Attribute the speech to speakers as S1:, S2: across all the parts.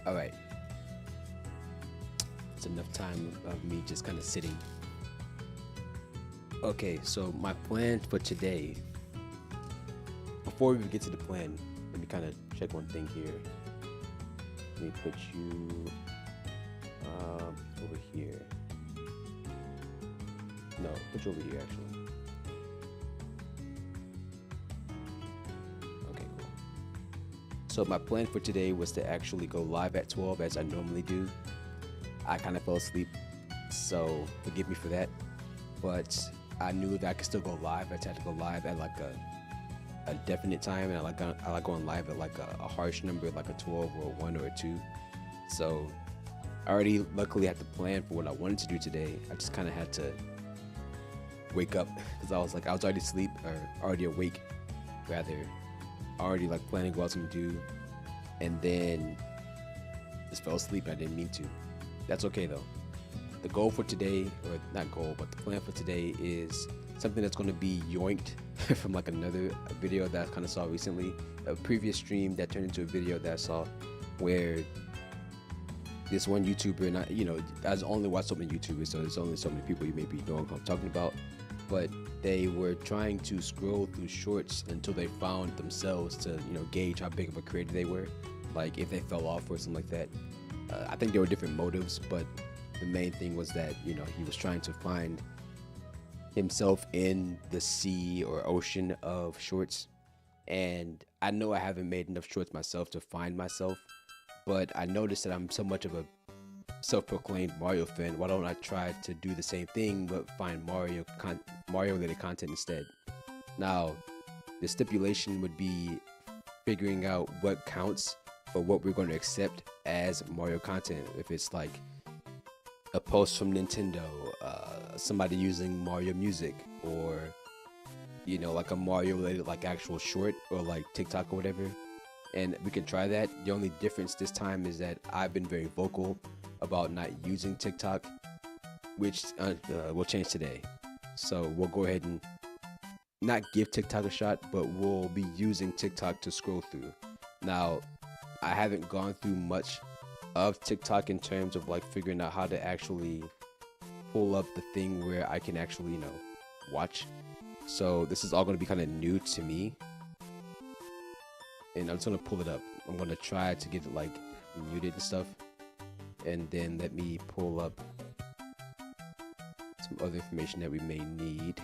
S1: All right, it's enough time of me just kind of sitting. Okay, so my plan for today, before we even get to the plan, let me kind of check one thing here. Let me put you Over here. No, put you over here actually. Okay, cool. So my plan for today was to actually go live at 12 as I normally do. I kind of fell asleep, so forgive me for that. But I knew that I could still go live. I had to go live at like a definite time, and I like going live at like a harsh number, like a 12 or a 1 or a 2. So I already luckily had the plan for what I wanted to do today. I just kind of had to wake up because I was already asleep, or already awake rather, already like planning what I was gonna do, and then just fell asleep. I didn't mean to. That's okay though. The goal for today, or not goal, but the plan for today is something that's going to be yoinked from like another video that I kind of saw recently, a previous stream that turned into a video that I saw where this one YouTuber, not, you know, I only watch so many YouTubers, so there's only so many people you may be knowing what I'm talking about, but they were trying to scroll through shorts until they found themselves to, you know, gauge how big of a creator they were, like if they fell off or something like that. I think there were different motives, but the main thing was that, you know, he was trying to find himself in the sea or ocean of shorts. And I know I haven't made enough shorts myself to find myself, but I noticed that I'm so much of a self-proclaimed Mario fan. Why don't I try to do the same thing but find Mario related content instead? Now, the stipulation would be figuring out what counts or what we're going to accept as Mario content. If it's like a post from Nintendo, somebody using Mario music, or, you know, like a Mario related like actual short or like TikTok or whatever, and we can try that. The only difference this time is that I've been very vocal about not using TikTok, which will change today. So we'll go ahead and not give TikTok a shot, but we'll be using TikTok to scroll through. Now, I haven't gone through much of TikTok in terms of like figuring out how to actually pull up the thing where I can actually, you know, watch. So this is all going to be kind of new to me, and I'm just going to pull it up. I'm going to try to get it like muted and stuff, and then let me pull up some other information that we may need.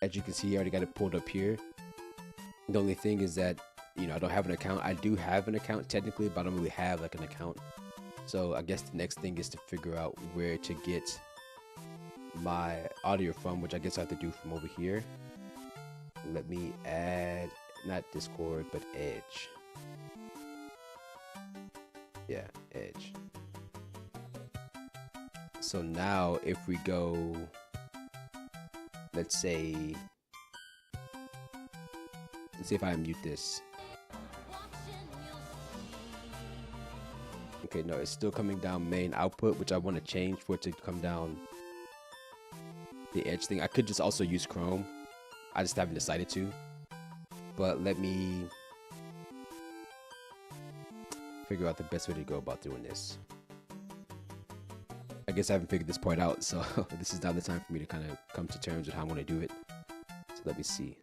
S1: As you can see, I already got it pulled up here. The only thing is that, you know, I don't have an account. I do have an account technically, but I don't really have like an account. So I guess the next thing is to figure out where to get my audio from, which I guess I have to do from over here. Let me add, not Discord, but Edge. Yeah, Edge. So now if we go, let's see if I mute this. Okay, no, it's still coming down main output, which I want to change for it to come down the Edge thing. I could just also use Chrome. I just haven't decided to. But let me figure out the best way to go about doing this. I guess I haven't figured this part out, so this is now the time for me to kind of come to terms with how I want to do it. So let me see.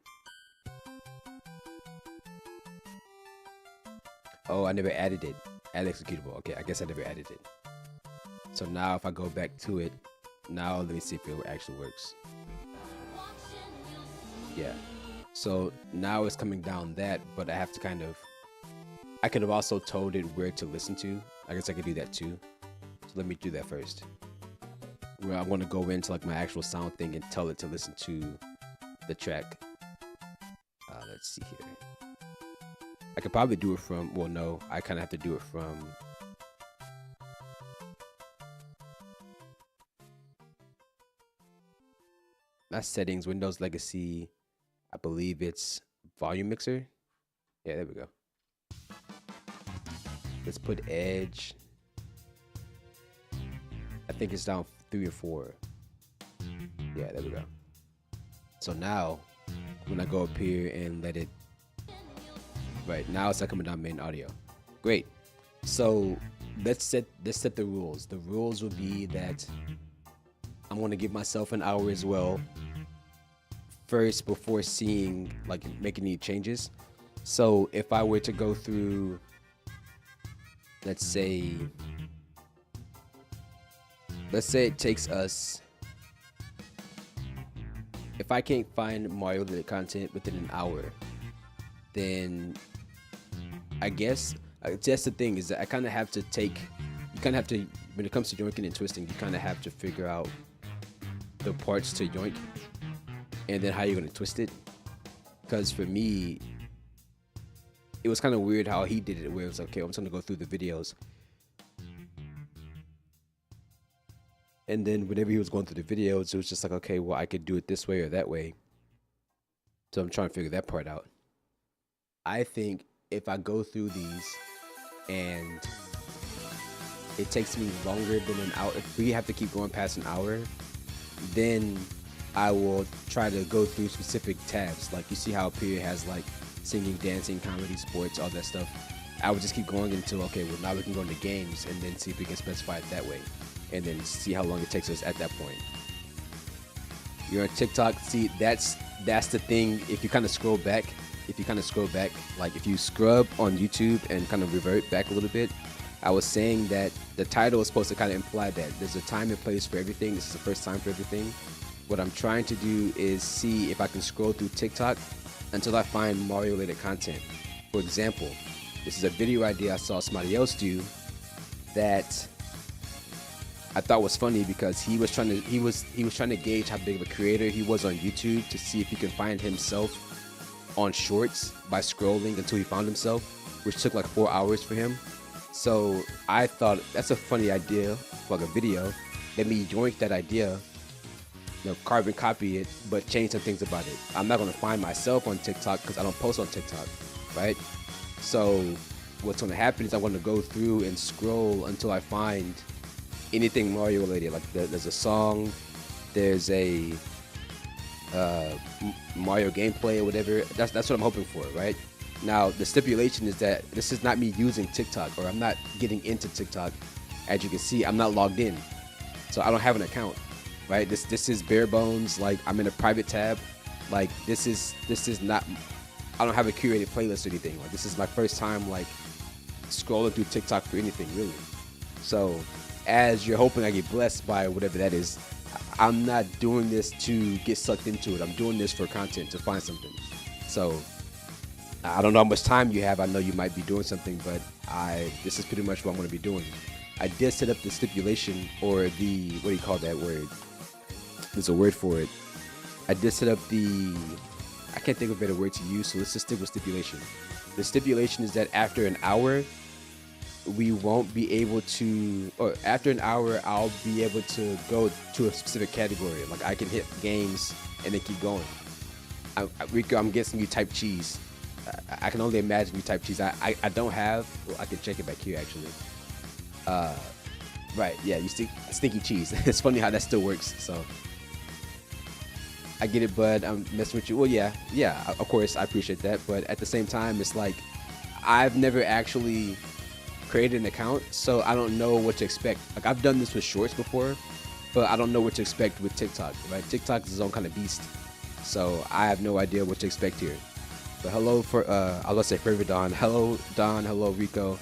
S1: Oh, I never added it. Add executable. Okay, I guess I never added it. So now if I go back to it, now let me see if it actually works. Yeah. So now it's coming down that, but I have to kind of, I could have also told it where to listen to. I guess I could do that too. So let me do that first. Where I want to go into like my actual sound thing and tell it to listen to the track. Let's see here. I could probably do it from, well, no, I kind of have to do it from not settings, Windows Legacy. I believe it's volume mixer. Yeah, there we go. Let's put Edge. I think it's down 3 or 4. Yeah, there we go. So now when I go up here and let it, right now it's not coming down main audio. Great. So let's set the rules. The rules will be that I'm going to give myself an hour as well first before seeing, like, making any changes. So if I were to go through let's say let's say it takes us, if I can't find Mario related content within an hour, then I guess that's the thing, is that I kind of have to take, you kind of have to, when it comes to yoinking and twisting, you kind of have to figure out the parts to yoink and then how you're going to twist it. Because for me, it was kind of weird how he did it, where it was like, okay, I'm just going to go through the videos. And then whenever he was going through the videos, it was just like, okay, well, I could do it this way or that way. So I'm trying to figure that part out. I think if I go through these and it takes me longer than an hour, if we have to keep going past an hour, then I will try to go through specific tabs. Like you see how up here has like singing, dancing, comedy, sports, all that stuff. I would just keep going until, okay, well, now we can go into games and then see if we can specify it that way. And then see how long it takes us at that point. You're on TikTok. See, that's the thing. If you kind of scroll back, like if you scrub on YouTube and kind of revert back a little bit, I was saying that the title is supposed to kind of imply that there's a time and place for everything. This is the first time for everything. What I'm trying to do is see if I can scroll through TikTok until I find Mario related content. For example, this is a video idea I saw somebody else do that I thought was funny, because he was trying to gauge how big of a creator he was on YouTube to see if he can find himself on shorts by scrolling until he found himself, which took like 4 hours for him. So I thought that's a funny idea for like a video. Let me yoink that idea, carbon copy it, but change some things about it. I'm not gonna find myself on TikTok because I don't post on TikTok, right? So what's gonna happen is I want to go through and scroll until I find anything Mario related. Like there's a song, there's a Mario gameplay or whatever. That's what I'm hoping for, right? Now the stipulation is that this is not me using TikTok, or I'm not getting into TikTok. As you can see, I'm not logged in, so I don't have an account, right? This is bare bones. Like I'm in a private tab. Like this is not. I don't have a curated playlist or anything. Like this is my first time like scrolling through TikTok for anything really. So as you're hoping I get blessed by whatever that is, I'm not doing this to get sucked into it. I'm doing this for content, to find something. So I don't know how much time you have. I know you might be doing something, but this is pretty much what I'm going to be doing. I did set up the stipulation, or the, what do you call that word? There's a word for it. I did set up I can't think of a better word to use, so let's just stick with stipulation. The stipulation is that after an hour, we won't be able to, or after an hour, I'll be able to go to a specific category. Like I can hit games and then keep going. Rico, I'm guessing you type cheese. I can only imagine you type cheese. I don't have, well, I can check it back here actually. Right, yeah, you see stinky cheese. It's funny how that still works, so. I get it, but I'm messing with you. Well, yeah, of course, I appreciate that. But at the same time, it's like, I've never actually created an account, so I don't know what to expect. Like I've done this with shorts before, but I don't know what to expect with TikTok, right? TikTok is its own kind of beast, so I have no idea what to expect here. But hello for I was gonna say Forever Don. Hello Don, hello Rico.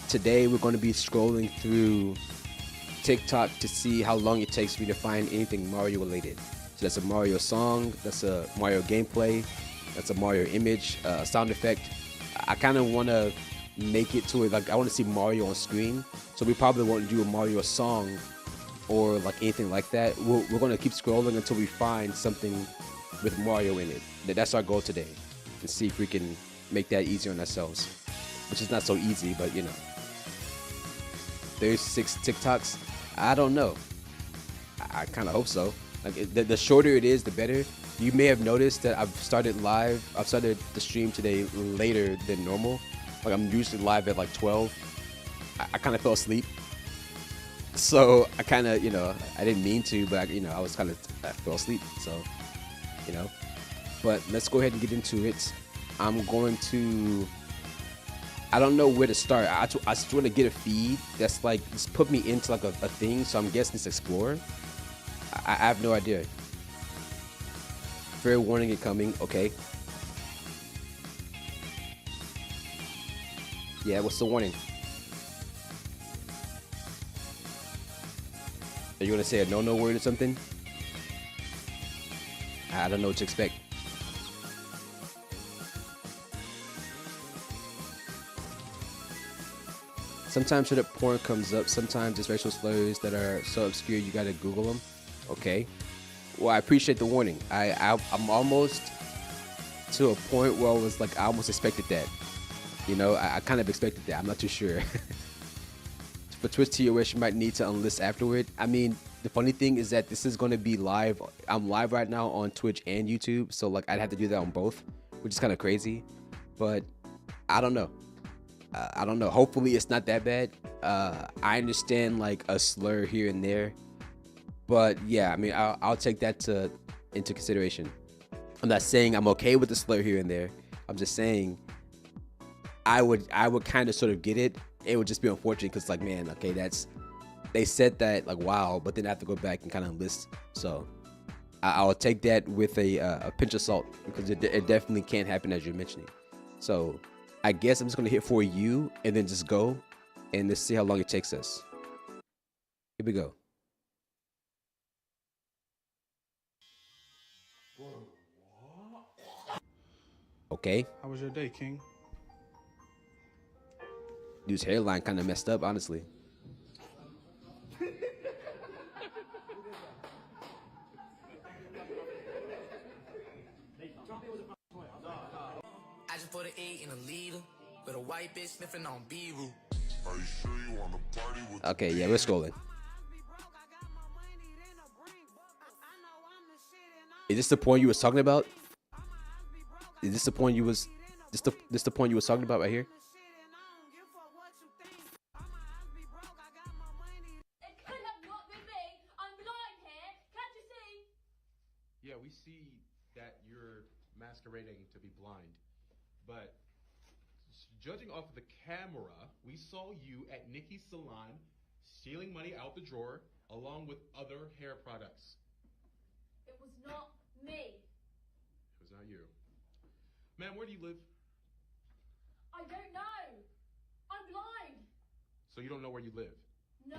S1: Today we're going to be scrolling through TikTok to see how long it takes me to find anything Mario related. So that's a Mario song, that's a Mario gameplay, that's a Mario image, sound effect. I kind of want to make it to it, like I want to see Mario on screen, so we probably won't do a Mario song or like anything like that. We're going to keep scrolling until we find something with Mario in it. That's our goal today, and see if we can make that easier on ourselves, which is not so easy, but you know. 36 TikToks, I don't know. I kind of hope so. Like the shorter it is, the better. You may have noticed that I've started the stream today later than normal. Like I'm usually live at like 12. I kind of fell asleep, so I kind of, I didn't mean to, but I fell asleep. So, but let's go ahead and get into it. I'm going to. I don't know where to start. I just want to get a feed that's like, just put me into like a thing. So I'm guessing it's Explorer. I have no idea. Fair warning incoming. Okay. Yeah, what's the warning? Are you gonna say a no word or something? I don't know what to expect. Sometimes shit up porn comes up. Sometimes it's racial slurs that are so obscure you gotta Google them. Okay. Well, I appreciate the warning. I'm almost to a point where I was like, I almost expected that. You know, I kind of expected that. I'm not too sure. For Twitch TOS, you might need to unlist afterward. I mean, the funny thing is that this is going to be live. I'm live right now on Twitch and YouTube, so like I'd have to do that on both, which is kind of crazy. But I don't know. I don't know. Hopefully, it's not that bad. I understand like a slur here and there, but yeah, I mean, I'll take that into consideration. I'm not saying I'm okay with the slur here and there. I'm just saying I would kind of sort of get it. It would just be unfortunate because like, man, okay, they said that like, wow, but then I have to go back and kind of list. So I'll take that with a pinch of salt because it definitely can't happen as you're mentioning. So I guess I'm just gonna hit for you and then just go and let's see how long it takes us. Here we go. Okay.
S2: How was your day, King?
S1: Dude's hairline kind of messed up, honestly.
S3: I just put an 8 in a leader with a white bitch sniffing on B-root.
S4: Are you sure you want to party with
S1: Okay, yeah, we're scrolling. Is this the point you was talking about? Is this the point you was this the point you was talking about right here?
S5: It could have not been me. I'm blind here. Can't you see?
S6: Yeah, we see that you're masquerading to be blind, but judging off of the camera, we saw you at Nikki's salon stealing money out the drawer along with other hair products.
S5: It was not me.
S6: It was not you. Ma'am, where do you live?
S5: I don't know. I'm blind.
S6: So you don't know where you live?
S5: No.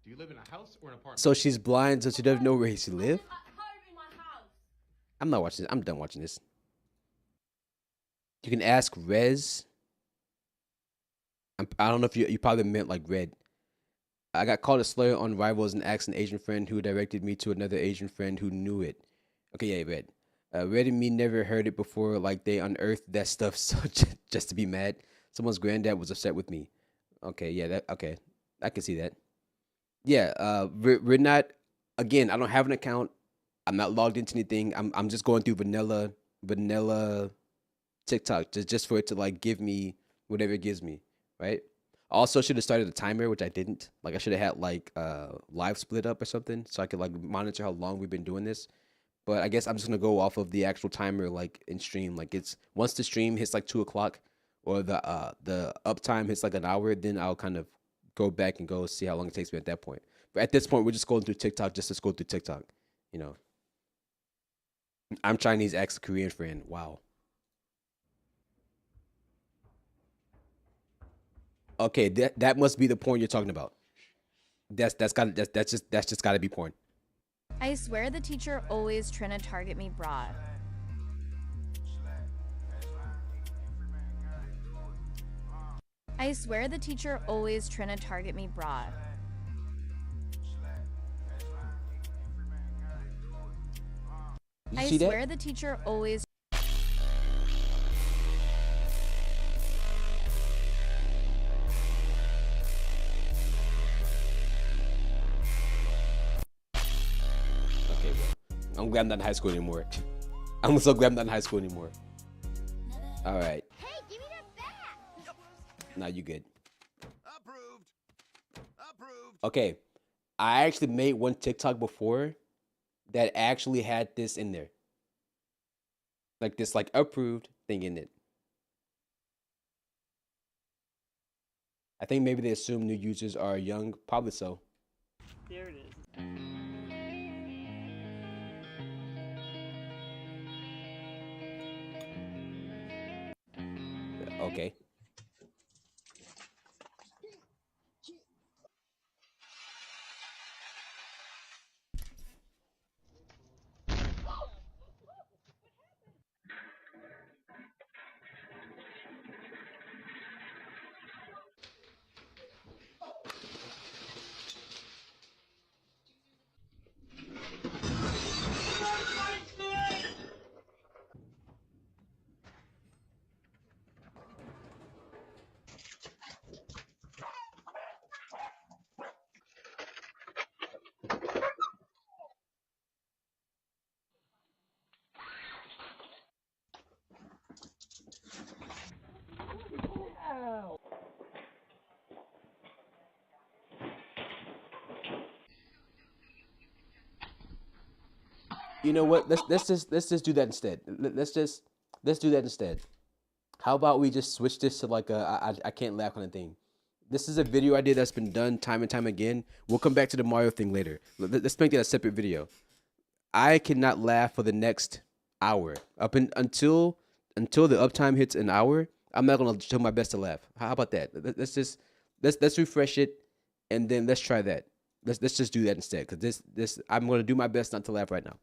S6: Do you live in a house or an apartment?
S1: So she's blind, so she doesn't know where she
S5: I
S1: live.
S5: live at home in my house.
S1: I'm not watching this. I'm done watching this. You can ask Rez. I don't know if you probably meant like Red. I got called a slur on Rivals and asked an Asian friend who directed me to another Asian friend who knew it. Okay, yeah, Red. Red and me never heard it before. Like they unearthed that stuff so just to be mad. Someone's granddad was upset with me. Okay, yeah, okay. I can see that. Yeah, we're not. Again, I don't have an account. I'm not logged into anything. I'm just going through vanilla TikTok just for it to like give me whatever it gives me, right? Also, should have started a timer, which I didn't. Like I should have had like live split up or something, so I could like monitor how long we've been doing this. But I guess I'm just gonna go off of the actual timer, like in stream. Like it's once the stream hits like 2 o'clock, or the uptime hits like an hour, then I'll kind of go back and go see how long it takes me at that point. But at this point, we're just going through TikTok just to scroll through TikTok. You know, I'm Chinese, ex Korean friend. Wow. Okay, that must be the porn you're talking about. That's just gotta be porn.
S7: I swear the teacher always trying to target me broad. I swear the teacher always trying to target me broad.
S1: You
S7: I
S1: see that?
S7: swear the teacher always.
S1: Okay, bro. I'm glad I'm not in high school anymore. I'm so glad I'm not in high school anymore. All right.
S5: Hey, give me that back.
S1: Now you good.
S4: Approved. Approved.
S1: Okay, I actually made one TikTok before that actually had this in there, like this like approved thing in it. I think maybe they assume new users are young. Probably so.
S8: There it is.
S1: Okay. You know what? Let's just do that instead. Let's do that instead. How about we just switch this to like I can't laugh kind of thing. This is a video idea that's been done time and time again. We'll come back to the Mario thing later. Let's make that a separate video. I cannot laugh for the next hour until the uptime hits an hour. I'm not gonna show my best to laugh. How about that? Let's refresh it, and then let's try that. Let's just do that instead. Cause this I'm gonna do my best not to laugh right now.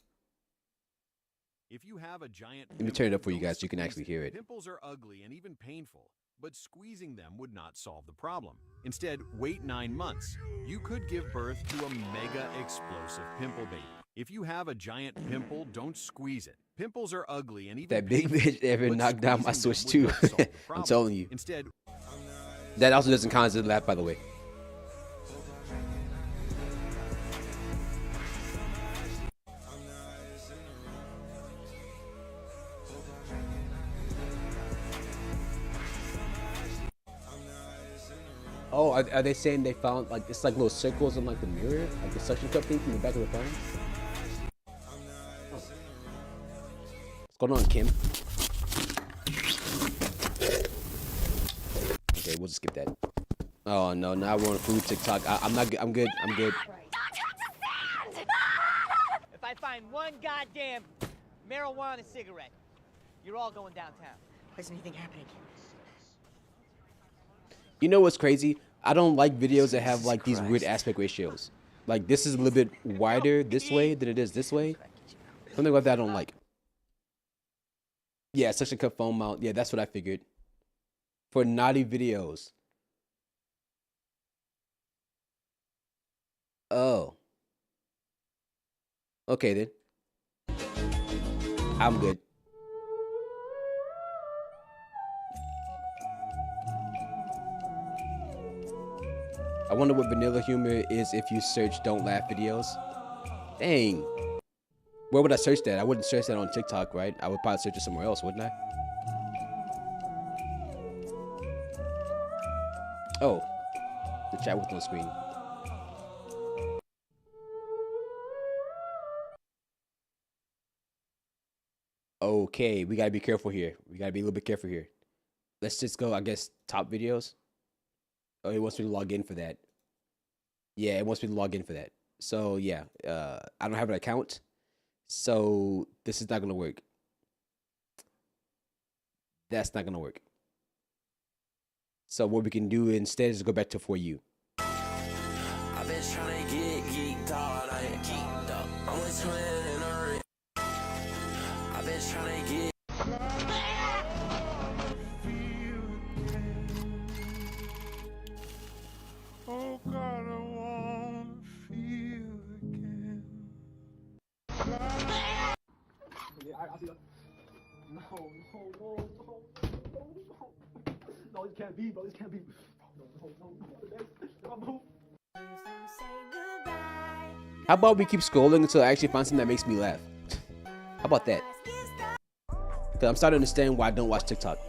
S2: If you have a giant
S1: Let me turn it up for you guys so you can actually hear it.
S2: Pimples are ugly and even painful, but squeezing them would not solve the problem. Instead, wait 9 months. You could give birth to a mega explosive pimple baby. If you have a giant pimple, don't squeeze it. Pimples are ugly and even
S1: That big bitch ever knocked down my Switch too. I'm telling you.
S2: Instead,
S1: that also doesn't count as a laugh, by the way. Oh, are they saying they found like it's like little circles in like the mirror, like the suction cup thing from the back of the phone? Oh. What's going on, Kim? Okay, we'll just skip that. Oh no, now we're on food TikTok. I'm not. I'm good. I'm good.
S9: If I find one goddamn marijuana cigarette, you're all going downtown. Why isn't anything happening?
S1: You know what's crazy? I don't like videos that have like these weird aspect ratios. Like this is a little bit wider this way than it is this way. Something like that I don't like. Yeah, suction cup phone mount. Yeah, that's what I figured. For naughty videos. Oh. Okay then. I'm good. I wonder what vanilla humor is if you search don't laugh videos. Dang. Where would I search that? I wouldn't search that on TikTok, right? I would probably search it somewhere else, wouldn't I? Oh. The chat was on screen. Okay, we gotta be careful here. We gotta be a little bit careful here. Let's just go, I guess, top videos. Oh, it wants me to log in for that. Yeah, it wants me to log in for that. So yeah, I don't have an account, so this is not gonna work. That's not gonna work. So what we can do instead is go back to For You.
S3: I've been trying to get geeked out, I ain't geeked up. I'm with twin in a ring. I've been trying to get.
S4: Oh God, I wanna feel again.
S10: No, it can't be, bro. It can't be. No.
S1: How about we keep scrolling until I actually find something that makes me laugh? How about that? Cause I'm starting to understand why I don't watch TikTok.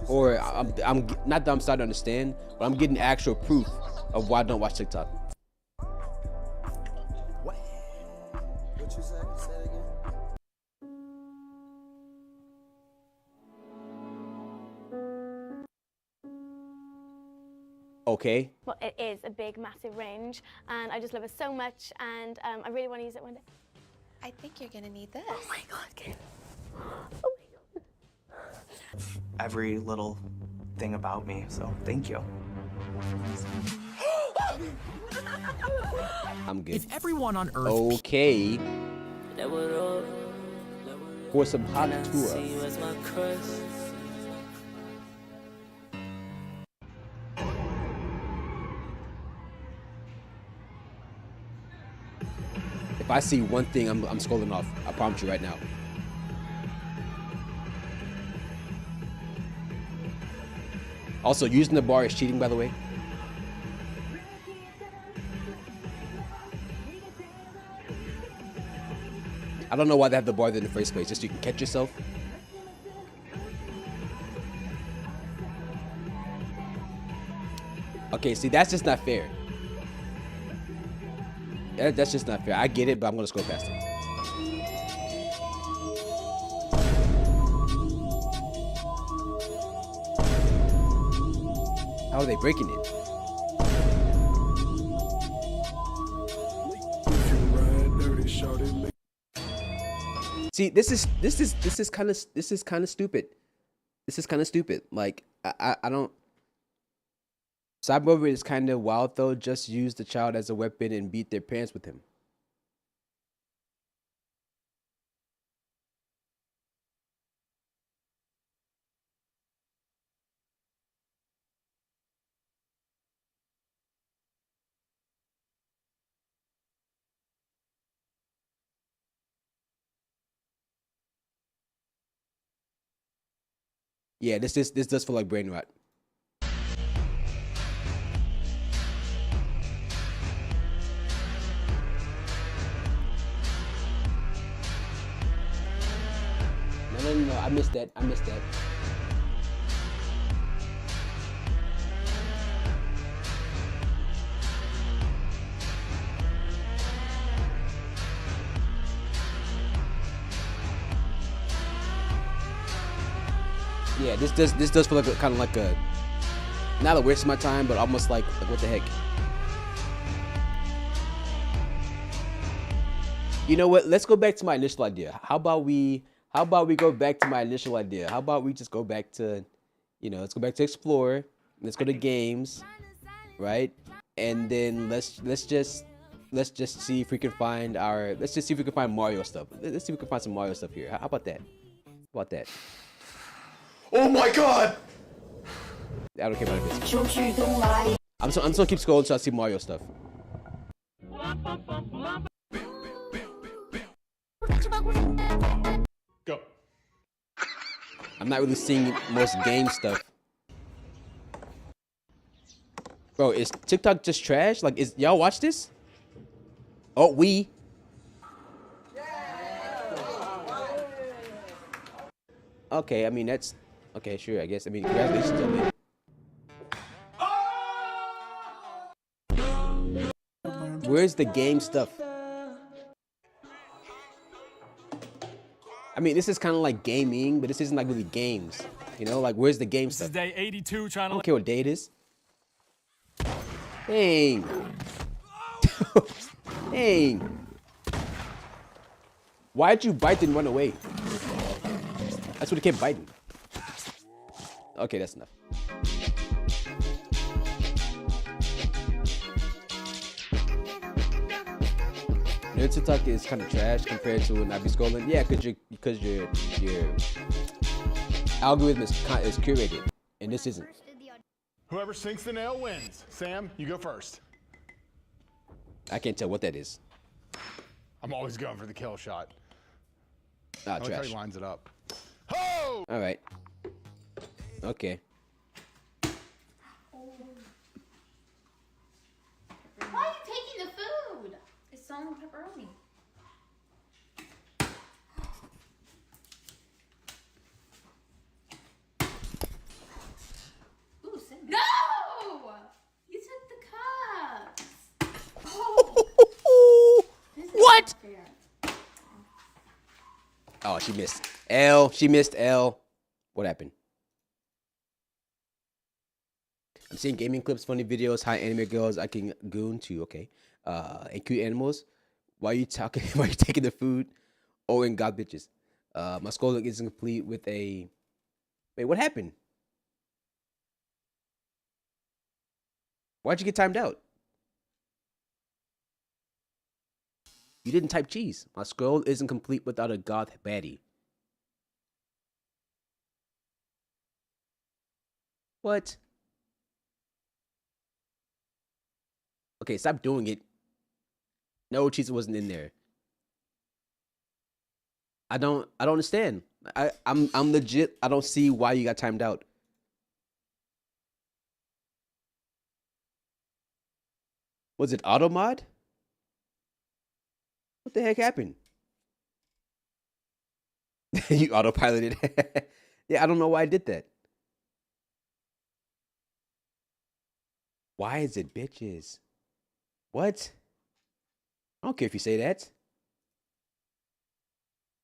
S1: Or I'm not that I'm starting to understand, but I'm getting actual proof of why I don't watch TikTok.
S3: What you say? Say it again.
S1: Okay.
S5: Well, it is a big, massive range, and I just love it so much, and I really want to use it one day.
S11: I think you're gonna need this.
S5: Oh my God, Kim.
S10: Every little thing about me, so thank you.
S1: I'm good.
S3: If everyone on Earth.
S1: Okay. For some hot tour. If I see one thing, I'm scrolling off. I promise you right now. Also, using the bar is cheating, by the way. I don't know why they have the bar there in the first place, just so you can catch yourself. Okay, see, that's just not fair. That's just not fair. I get it, but I'm gonna scroll past it. How are they breaking it? See, this is kind of stupid. This is kind of stupid. Like I don't. Cyber is kind of wild though. Just use the child as a weapon and beat their parents with him. Yeah, this does feel like brain rot. No, I missed that. Yeah, this does feel like kind of like a, not a waste of my time, but almost like what the heck. You know what? Let's go back to my initial idea. How about we go back to my initial idea? How about we just go back to, let's go back to Explore. Let's go to games, right? And then let's just see if we can find Mario stuff. Let's see if we can find some Mario stuff here. How about that? How about that?
S12: Oh my god!
S1: I don't care about this. I'm just gonna keep scrolling till I see Mario stuff.
S12: Go.
S1: I'm not really seeing most game stuff. Bro, is TikTok just trash? Like, y'all watch this? Oh, we. Okay, I mean, that's... Okay, sure, I guess. I mean, congratulations on that. Where's the game stuff? I mean, this is kind of like gaming, but this isn't like really games. Like, where's the game stuff?
S12: This is day 82 trying to...
S1: I don't care what day it is. Dang. Dang. Why'd you bite and run away? That's what it kept biting. Okay, that's enough. Your TikTok is kind of trash compared to when I be scrolling. Yeah, because your algorithm is curated, and this isn't.
S12: Whoever sinks the nail wins. Sam, you go first.
S1: I can't tell what that is.
S12: I'm always going for the kill shot.
S1: Ah,
S12: I like how
S1: trash.
S12: he lines it up. Ho!
S1: All right. Okay.
S11: Why are you taking the food? It's only pepperoni. Ooh, cinnamon. No! You took the cups. Oh.
S1: What? Oh, she missed. She missed L. What happened? I'm seeing gaming clips, funny videos, high anime girls I can goon to, okay. And cute animals. Why are you talking? Why are you taking the food? Oh, and god bitches. My scrolling isn't complete with a... Wait, what happened? Why'd you get timed out? You didn't type cheese. My scroll isn't complete without a goth baddie. What? Okay, stop doing it. No, cheese wasn't in there. I don't understand. I'm legit. I don't see why you got timed out. Was it auto mod? What the heck happened? You autopiloted. Yeah, I don't know why I did that. Why is it bitches? What? I don't care if you say that.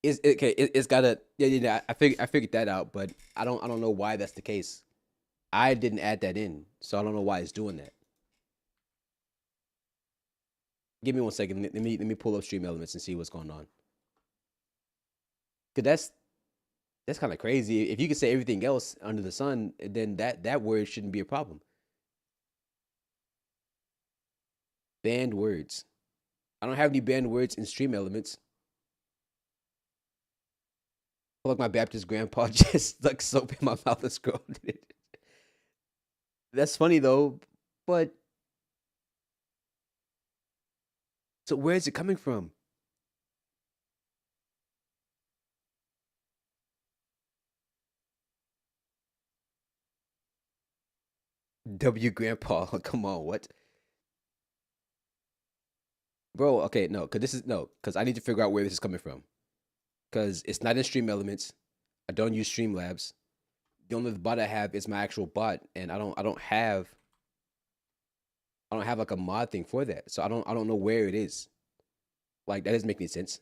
S1: It's gotta. Yeah. I figured that out, but I don't know why that's the case. I didn't add that in, so I don't know why it's doing that. Give me 1 second. Let me pull up Stream Elements and see what's going on. Cause that's kind of crazy. If you can say everything else under the sun, then that word shouldn't be a problem. Banned words. I don't have any banned words in Stream Elements. I feel like my Baptist grandpa just stuck soap in my mouth and scrolled it. That's funny though, but so where is it coming from? W grandpa, come on, what? Bro, okay, no, cause I need to figure out where this is coming from. Cause it's not in Stream Elements. I don't use Streamlabs. The only bot I have is my actual bot, and I don't have like a mod thing for that. So I don't know where it is. Like that doesn't make any sense.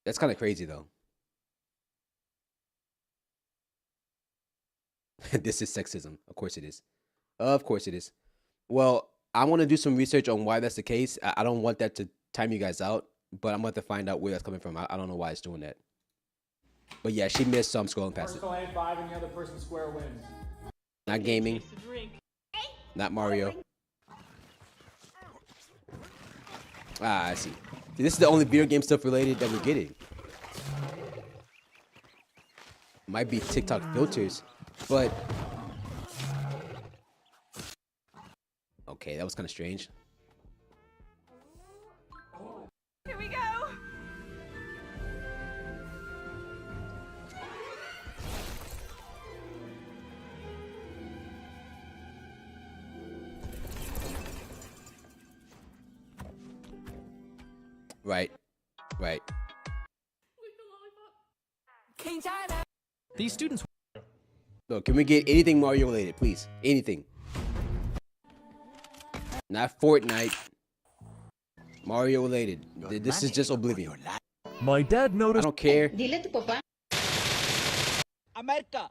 S1: That's kind of crazy though. This is sexism. Of course it is. Of course it is. Well, I want to do some research on why that's the case. I don't want that to time you guys out, but I'm going to find out where that's coming from. I don't know why it's doing that. But yeah, she missed, so I'm scrolling past it.
S12: First 5 and the other person square wins.
S1: Not gaming. Not Mario. Ah, I see. See, this is the only video game stuff related that we're getting. Might be TikTok filters, but okay, that was kind of strange.
S13: Here we go.
S1: Right.
S14: These students.
S1: Look, can we get anything Mario related, please? Anything. Not Fortnite. Mario related. This is just Oblivion.
S14: My dad noticed.
S1: I don't care.
S11: Dile a tu papá.
S9: America.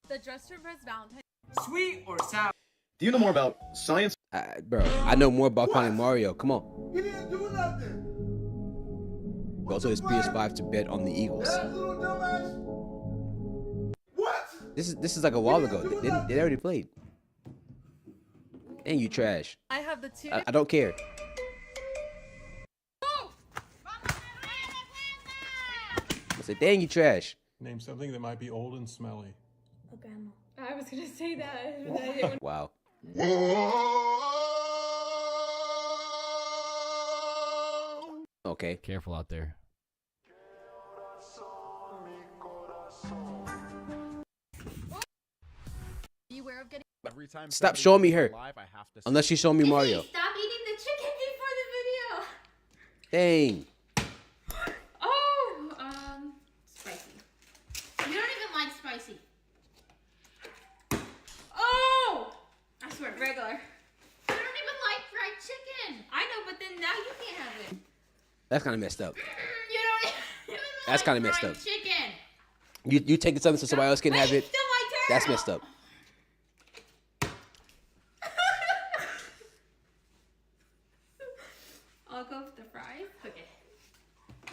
S13: The dress room press Valentine.
S10: Sweet or sour?
S12: Do you know more about science?
S1: Bro, I know more about finding Mario. Come on.
S4: He didn't do nothing.
S1: Go to his PS5 to bet on the Eagles.
S4: That little dumbass. What?
S1: This is like a while ago. They already played. And you trash.
S13: I have the two.
S1: I don't care. I said, dang, you trash.
S12: Name something that might be old and smelly.
S13: A grandma. I was gonna say that.
S1: Wow. Okay.
S14: Careful out there.
S13: Beware of getting.
S2: Every time
S1: Stop showing me her.
S2: live, I have to
S1: Unless she's showing me Mario.
S11: Stop eating the chicken before the video.
S1: Dang.
S11: Oh, spicy. You don't even like spicy. Oh, I swear, regular. You don't even like fried chicken. I know, but then now you can't have it.
S1: That's kind of messed up.
S11: You don't even
S1: That's
S11: like
S1: kind of messed
S11: fried
S1: up.
S11: chicken.
S1: You taking something so somebody else can have it.
S11: Still my turn.
S1: That's messed up.
S11: I'll go with the fries. Okay.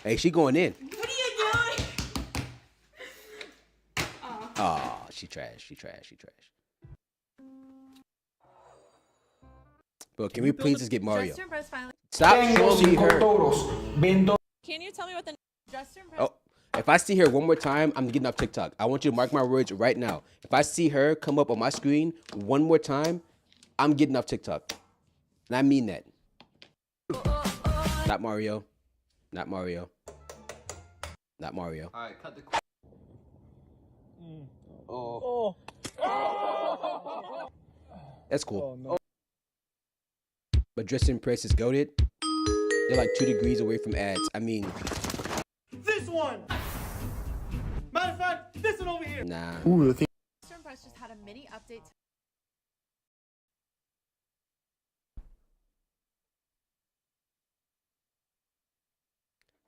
S1: Hey, she going in.
S11: What are you doing?
S1: Oh, she trash. Bro, can we please just get Mario?
S13: Dress room press finally.
S1: Stop showing me her.
S13: Can you tell me what the dress room press?
S1: Oh, if I see her one more time, I'm getting off TikTok. I want you to mark my words right now. If I see her come up on my screen one more time, I'm getting off TikTok. And I mean that. Not Mario. Not Mario. Not Mario.
S6: All right, cut the.
S1: Oh. That's cool.
S12: no.
S1: But Dressing Press is goated. They're like 2 degrees away from ads. I mean,
S9: This one. Matter of fact, this one over here.
S1: nah.
S13: Dress room press just had a mini update.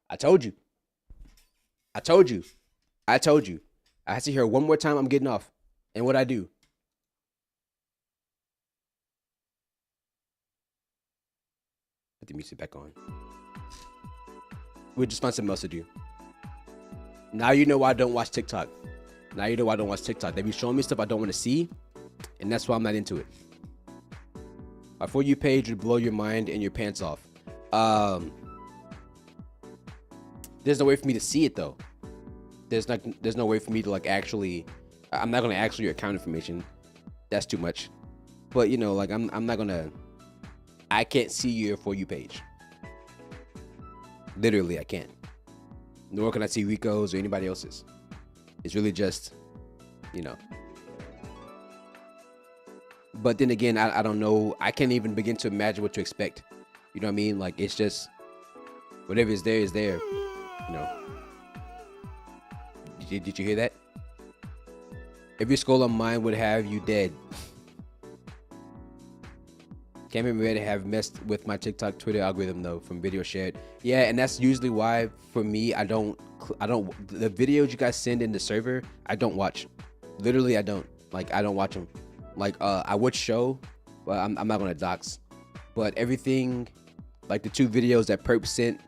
S1: I told you. I told you. I told you. I have to hear one more time, I'm getting off. And what I do? Put the music back on. We'll just find something else to do. Now you know why I don't watch TikTok. Now you know why I don't watch TikTok. They be showing me stuff I don't want to see, and that's why I'm not into it. My For You page would blow your mind and your pants off. There's no way for me to see it though. There's no way for me to like actually. I'm not gonna ask for your account information. That's too much. But you know, like I'm not gonna. I can't see your For You page. Literally, I can't. Nor can I see Rico's or anybody else's. It's really just, you know. But then again, I don't know. I can't even begin to imagine what to expect. You know what I mean? Like, it's just, whatever is there is there. You know. Did you hear that? Every skull on mine would have you dead. Cameron Red have messed with my TikTok Twitter algorithm though from video shared. Yeah, and that's usually why for me I don't the videos you guys send in the server I don't watch. Literally I don't. Like I don't watch them. Like I would show, but I'm not gonna dox. But everything, like the 2 videos that Perp sent,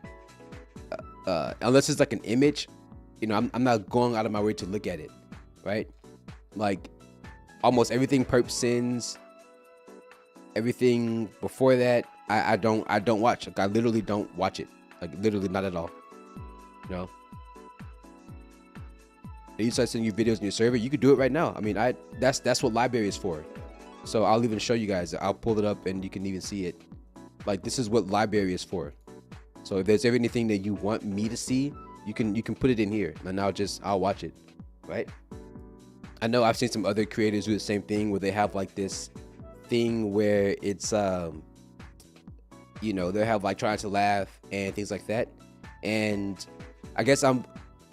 S1: unless it's like an image, you know, I'm not going out of my way to look at it, right? Like almost everything Perp sends. Everything before that, I don't watch. Like I literally don't watch it. Like literally not at all. You know. And you start sending you videos in your server, you could do it right now. I mean, that's what library is for. So I'll even show you guys. I'll pull it up and you can even see it. Like this is what library is for. So if there's ever anything that you want me to see, you can put it in here, and I'll watch it, right? I know I've seen some other creators do the same thing where they have like this thing where it's you know, they have like trying to laugh and things like that, and I guess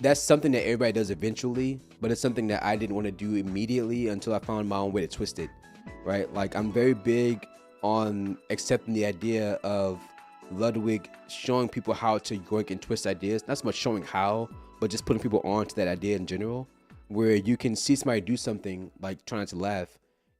S1: that's something that everybody does eventually, but it's something that I didn't want to do immediately until I found my own way to twist it, right? Like I'm very big on accepting the idea of Ludwig showing people how to yoink and twist ideas, not so much showing how, but just putting people on to that idea in general, where you can see somebody do something like trying to laugh,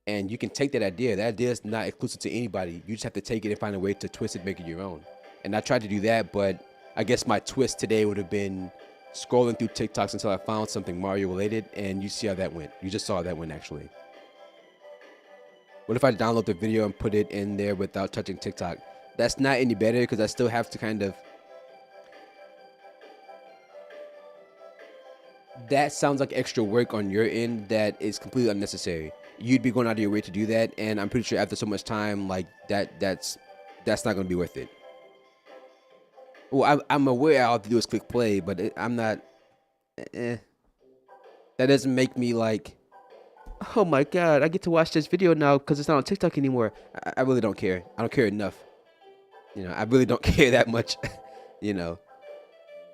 S1: and you can take that idea. That idea is not exclusive to anybody. You just have to take it and find a way to twist it, make it your own. And I tried to do that, but I guess my twist today would have been scrolling through TikToks until I found something Mario related, and you see how that went. You just saw how that went actually. What if I download the video and put it in there without touching TikTok? That's not any better because I still have to kind of... That sounds like extra work on your end that is completely unnecessary. You'd be going out of your way to do that, and I'm pretty sure after so much time, like that's not going to be worth it. Well, I'm aware all I have to do is click play, but I'm not... That doesn't make me like, oh my god, I get to watch this video now because it's not on TikTok anymore. I really don't care. I don't care enough. You know, I really don't care that much. You know,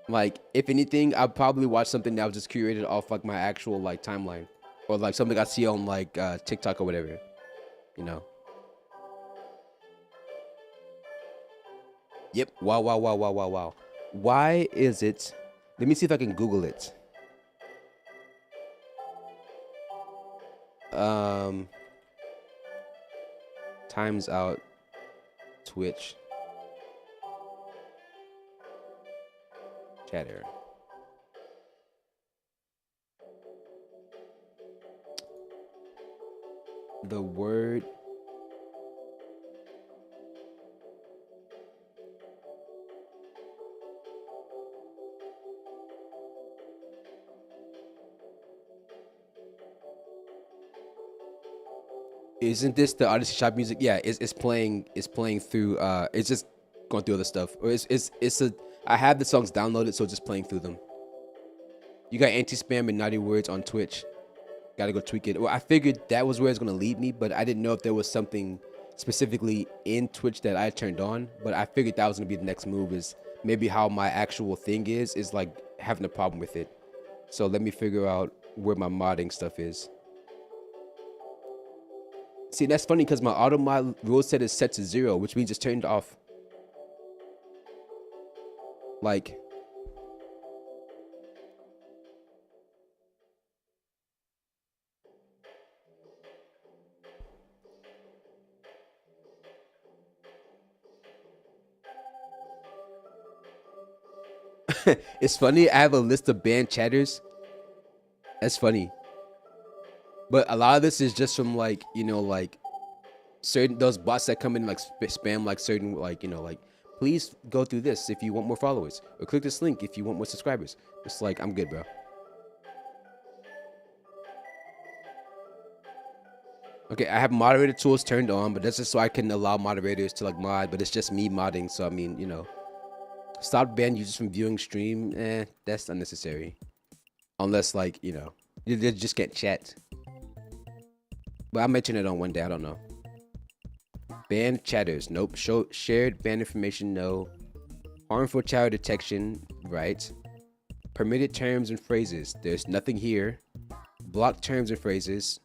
S1: like if anything, I'll probably watch something that was just curated off like my actual like timeline, or like something I see on like TikTok or whatever. You know. Yep. Wow. Why is it? Let me see if I can Google it. Times out. Twitch. Chatter. The word. Isn't this the Odyssey Shop music? Yeah, it's playing through it's just going through other stuff. Or I have the songs downloaded, so it's just playing through them. You got anti-spam and naughty words on Twitch. Gotta go tweak it. Well, I figured that was where it's gonna lead me, but I didn't know if there was something specifically in Twitch that I turned on. But I figured that was gonna be the next move, is maybe how my actual thing is like having a problem with it. So let me figure out where my modding stuff is. See, that's funny because my auto mod rule set is set to 0, which means it's turned off. Like, It's funny. I have a list of banned chatters. That's funny. But a lot of this is just from like, you know, like certain those bots that come in like spam like certain like, you know, like please go through this if you want more followers, or click this link if you want more subscribers. It's like, I'm good, bro. Okay, I have moderator tools turned on, but that's just so I can allow moderators to like mod, but it's just me modding. So I mean, you know, stop ban users from viewing stream. That's unnecessary. Unless like, you know, they just can't chat. But I'll mention it on one day. I don't know. Ban chatters. Nope. Show shared ban information. No. Harmful chatter detection. Right. Permitted terms and phrases. There's nothing here. Block terms and phrases.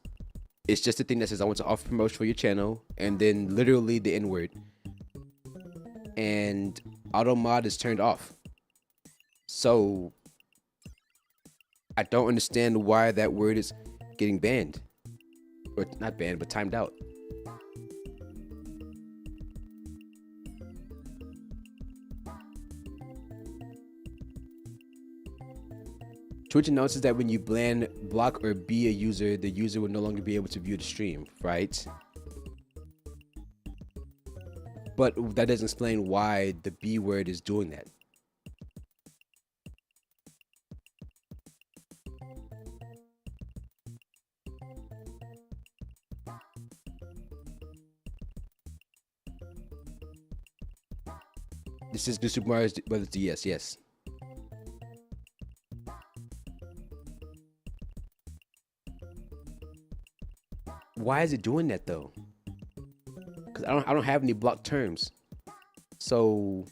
S1: It's just a thing that says I want to offer promotion for your channel, and then literally the N-word. And auto mod is turned off. So I don't understand why that word is getting banned. Or not banned, but timed out. Twitch announces that when you ban, block, or be a user, the user will no longer be able to view the stream, right? But that doesn't explain why the B word is doing that. This is New Super Mario Bros. DS, yes. Why is it doing that though? Because I don't have any blocked terms. So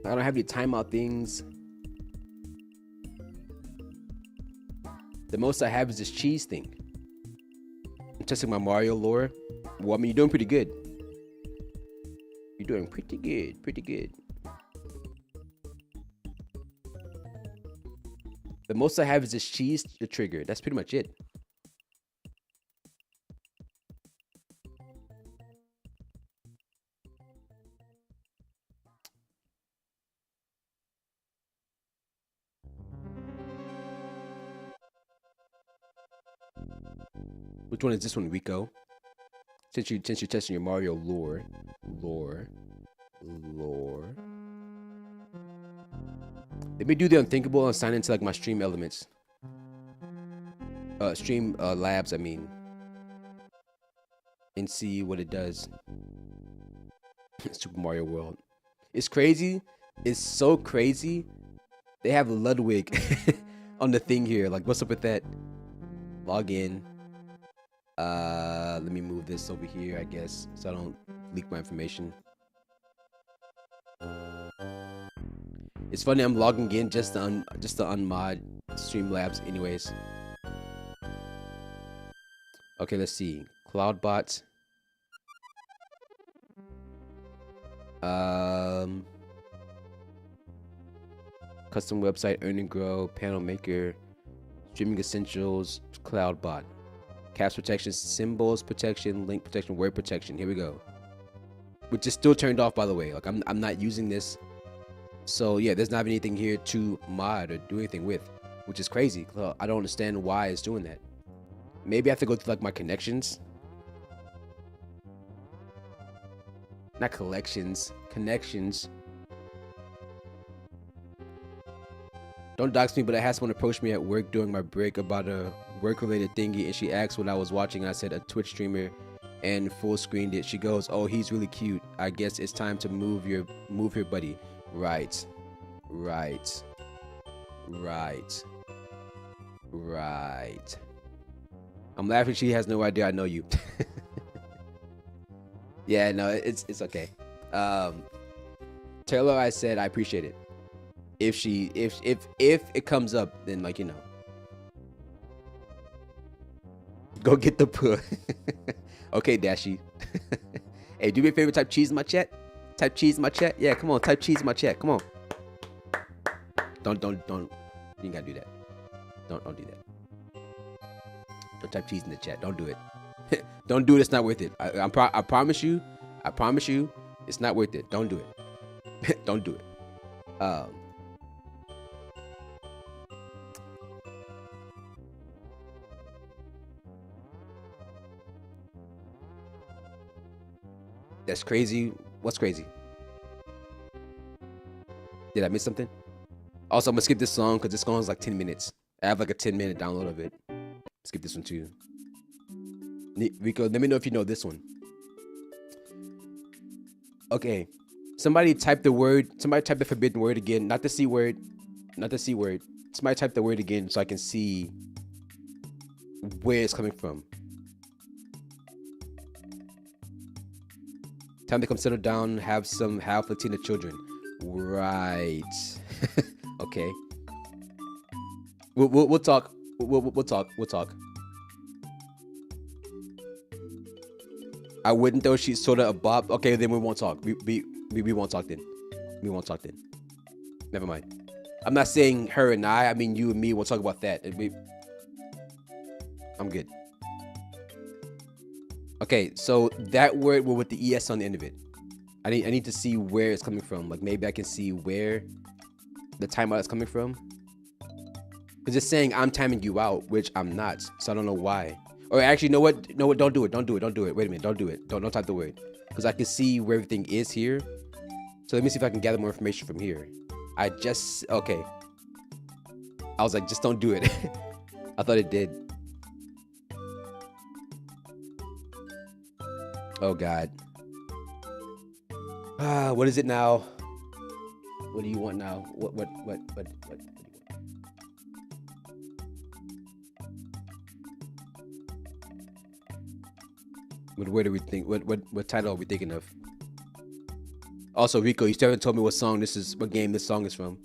S1: I don't have any timeout things. The most I have is this cheese thing. I'm testing my Mario lore. Well, I mean, you're doing pretty good. You're doing pretty good, pretty good. The most I have is this cheese trigger. That's pretty much it. Which one is this one, Rico? Since you're testing your Mario lore. Let me do the unthinkable and sign into like my stream elements. Stream labs, I mean. And see what it does. Super Mario World. It's crazy. It's so crazy. They have Ludwig on the thing here. Like, what's up with that? Log in. Let me move this over here, I guess, so I don't leak my information. It's funny, I'm logging in just to unmod Streamlabs anyways. Okay, let's see. Cloudbot. Custom website, earn and grow, panel maker, streaming essentials, Cloudbot. Caps protection, symbols protection, link protection, word protection. Here we go. Which is still turned off, by the way. Like I'm not using this. So yeah, there's not anything here to mod or do anything with, which is crazy. I don't understand why it's doing that. Maybe I have to go through like my connections. Not collections, connections. Don't dox me, but I had someone approach me at work during my break about a work-related thingy, and she asked what I was watching. I said a Twitch streamer, and full screened it. She goes, "Oh, he's really cute. I guess it's time to move here, buddy." Right. I'm laughing. She has no idea I know you. Yeah, no, it's okay. Tell her I said I appreciate it. If it comes up, then like, you know, go get the put. Okay, Dashy. Hey, do me a favor, type cheese in my chat. Type cheese in my chat. Yeah, come on, type cheese in my chat. Come on. Don't. You ain't gotta do that. Don't do that. Don't type cheese in the chat. Don't do it. Don't do it. It's not worth it. I promise you. I promise you, it's not worth it. Don't do it. Don't do it. That's crazy. What's crazy? Did I miss something? Also, I'm gonna skip this song because this song is like 10 minutes. I have like a 10-minute download of it. Skip this one too. Rico, let me know if you know this one. Okay. Somebody type the forbidden word again. Not the C word. Not the C word. Somebody type the word again so I can see where it's coming from. Time to come settle down, have Latina children. Right. Okay. We'll talk. We'll talk. I wouldn't though. She's sort of a bop. Okay, then we won't talk. We won't talk then. We won't talk then. Never mind. I'm not saying her and I mean you and me. We'll talk about that. I'm good. Okay, so that word with the ES on the end of it. I need to see where it's coming from. Like maybe I can see where the timeout is coming from. Because it's saying I'm timing you out, which I'm not. So I don't know why. Or actually, know what? Don't do it. Don't do it. Wait a minute. Don't do it. Don't type the word. Because I can see where everything is here. So let me see if I can gather more information from here. Okay. I was like, just don't do it. I thought it did. Oh God. What is it now? What do you want now? What do you want? What word do we think? What title are we thinking of? Also, Rico, you still haven't told me what game this song is from.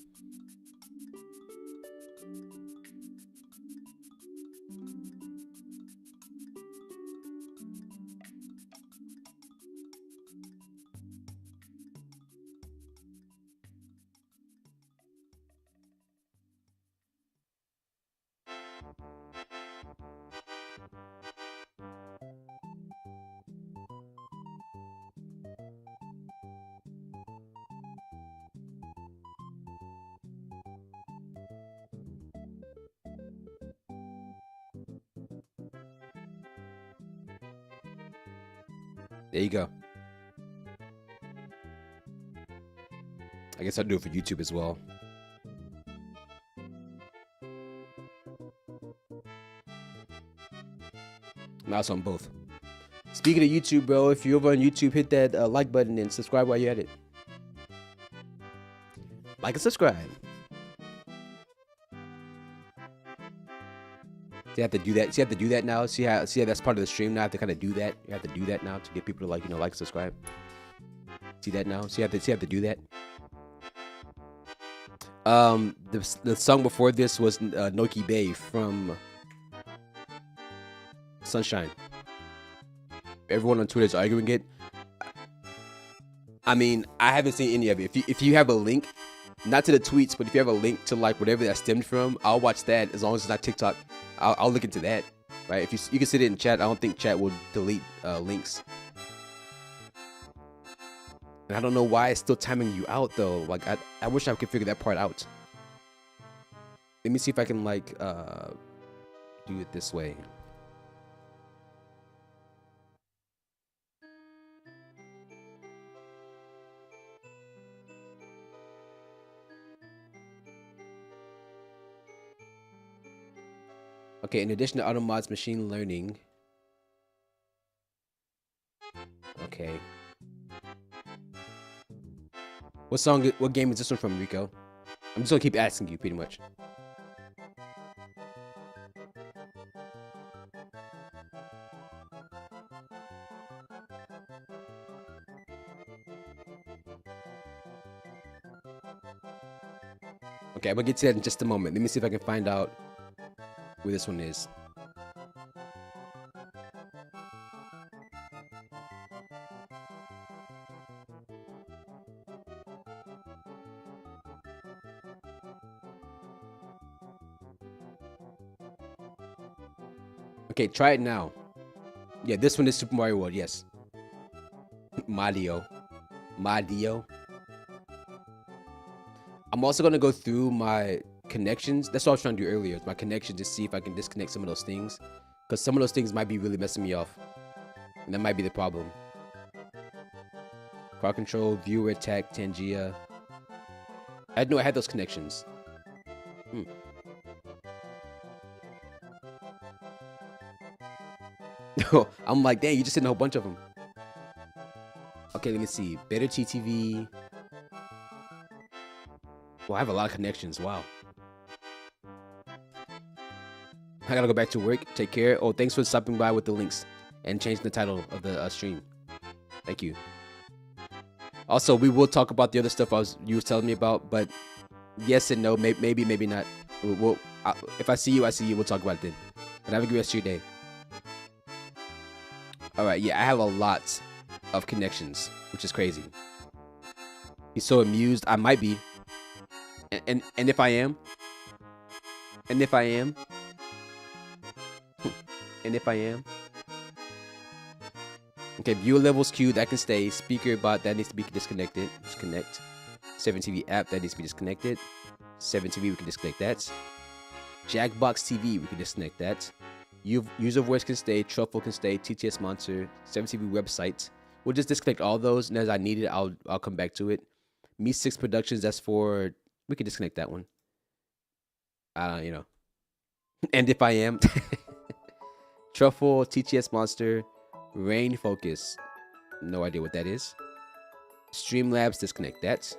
S1: There you go. I guess I'll do it for YouTube as well. Now it's on both. Speaking of YouTube, bro, if you're over on YouTube, hit that like button and subscribe while you're at it. Like and subscribe. So you have to do that. So you have to do that now. See how that's part of the stream now. I have to kind of do that. You have to do that now to get people to like and subscribe. See that now. So you have to do that. The song before this was Noki Bay from Sunshine. Everyone on Twitter is arguing it. I mean, I haven't seen any of it. If you have a link, not to the tweets, but if you have a link to like whatever that stemmed from, I'll watch that as long as it's not TikTok. I'll look into that, right? If you can sit it in chat, I don't think chat will delete links. And I don't know why it's still timing you out though. Like I wish I could figure that part out. Let me see if I can like do it this way. Okay, in addition to AutoMod's machine learning. Okay. What game is this one from, Rico? I'm just gonna keep asking you, pretty much. Okay, I'm gonna get to that in just a moment. Let me see if I can find out where this one is. Okay, try it now. Yeah, this one is Super Mario World. Yes. Mario. I'm also gonna go through my connections. That's what I was trying to do earlier. My connections to see if I can disconnect some of those things, because some of those things might be really messing me off, and that might be the problem. Crowd control, viewer attack, Tangia. I didn't know I had those connections. I'm like, dang, you just hit a whole bunch of them. Okay, let me see. Better TTV. Well, I have a lot of connections. Wow. I gotta go back to work. Take care. Oh, thanks for stopping by with the links and changing the title of the stream. Thank you. Also, we will talk about the other stuff you was telling me about, but yes and no, maybe, maybe not. If I see you, I see you. We'll talk about it then. But have a good rest of your day. All right, yeah, I have a lot of connections, which is crazy. He's so amused. I might be. And if I am, and if I am, okay, viewer levels queue, that can stay. Speaker bot, that needs to be disconnected. Disconnect. 7TV app, that needs to be disconnected. 7TV, we can disconnect that. Jackbox TV, we can disconnect that. User voice can stay. Truffle can stay. TTS monitor. 7TV website. We'll just disconnect all those, and as I need it, I'll come back to it. Me 6 Productions, that's for, we can disconnect that one. You know. And if I am, Truffle, TTS Monster, Rain Focus. No idea what that is. Streamlabs, disconnect that.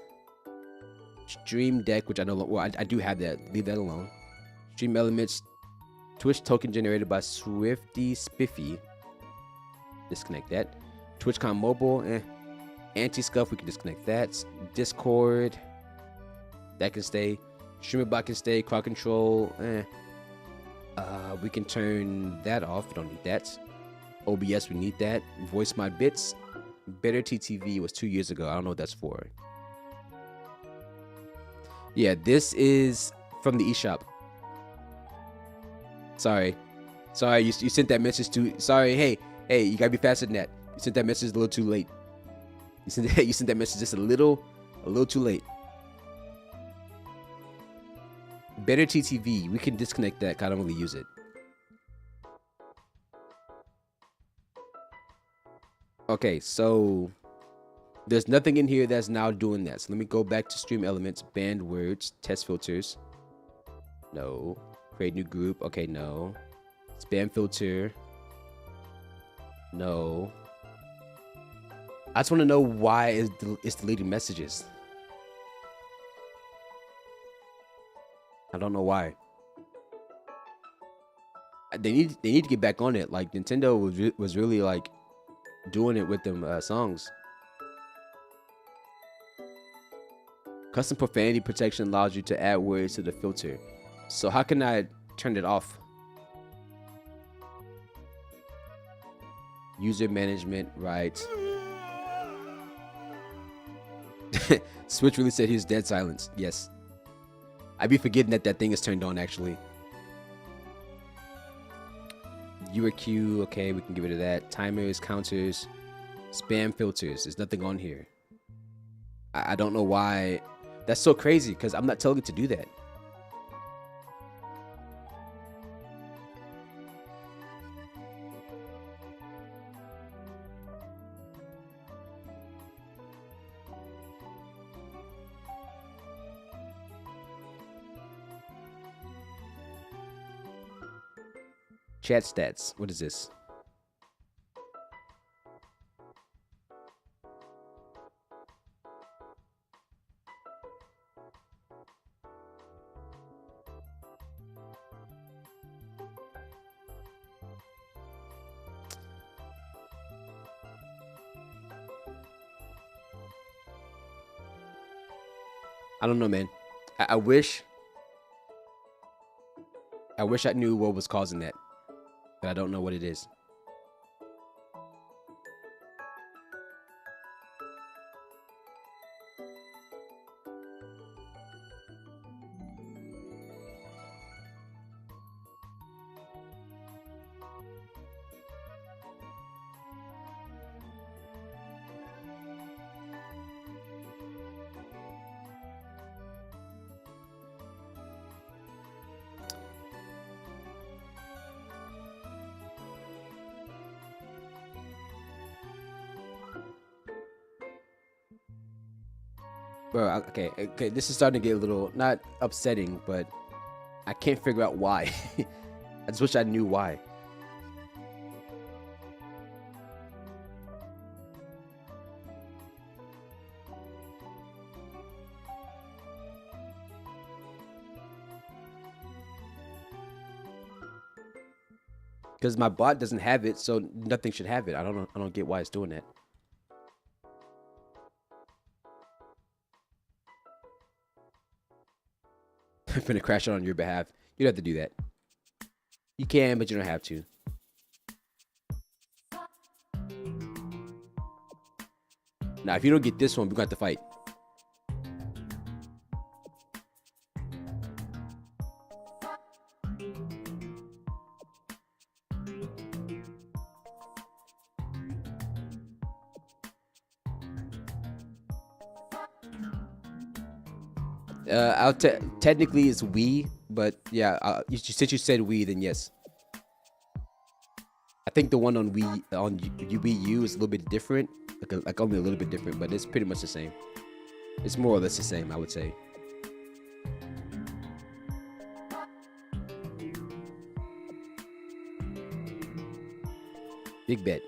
S1: Stream Deck, which I know, well, I do have that. Leave that alone. Stream Elements, Twitch token generated by Swifty Spiffy. Disconnect that. TwitchCon Mobile, Anti-Scuff, we can disconnect that. Discord, that can stay. StreamerBot can stay. Crowd Control, we can turn that off. We don't need that. OBS, we need that. Voice Mod Bits. Better TTV was 2 years ago. I don't know what that's for. Yeah, this is from the eShop. Sorry, you sent that message to. Sorry, hey, you gotta be faster than that. You sent that message a little too late. You sent that message just a little too late. Better TTV, we can disconnect that. 'Cause I don't really use it. Okay, so there's nothing in here that's now doing that. So let me go back to Stream Elements, banned words, test filters. No. Create new group. Okay, no. Spam filter. No. I just want to know why it's deleting messages. I don't know why. They need to get back on it. Like Nintendo was really like doing it with them songs. Custom profanity protection allows you to add words to the filter. So how can I turn it off? User management, right. Switch really said he was dead silence. Yes. I'd be forgetting that thing is turned on actually. Viewer queue, okay, we can get rid of that. Timers, counters, spam filters. There's nothing on here. I don't know why. That's so crazy because I'm not telling it to do that. Chat stats. What is this? I don't know, man. I wish I knew what was causing that. But I don't know what it is. Bro, okay, this is starting to get a little, not upsetting, but I can't figure out why. I just wish I knew why. Because my bot doesn't have it, so nothing should have it. I don't know. I don't get why it's doing that. I'm finna crash it on your behalf. You don't have to do that. You can, but you don't have to. Now, if you don't get this one, we're gonna have to fight. Technically it's we, but yeah, since you said we, then yes. I think the one on Wii U is a little bit different, like only a little bit different, but it's pretty much the same. It's more or less the same, I would say. Big bet.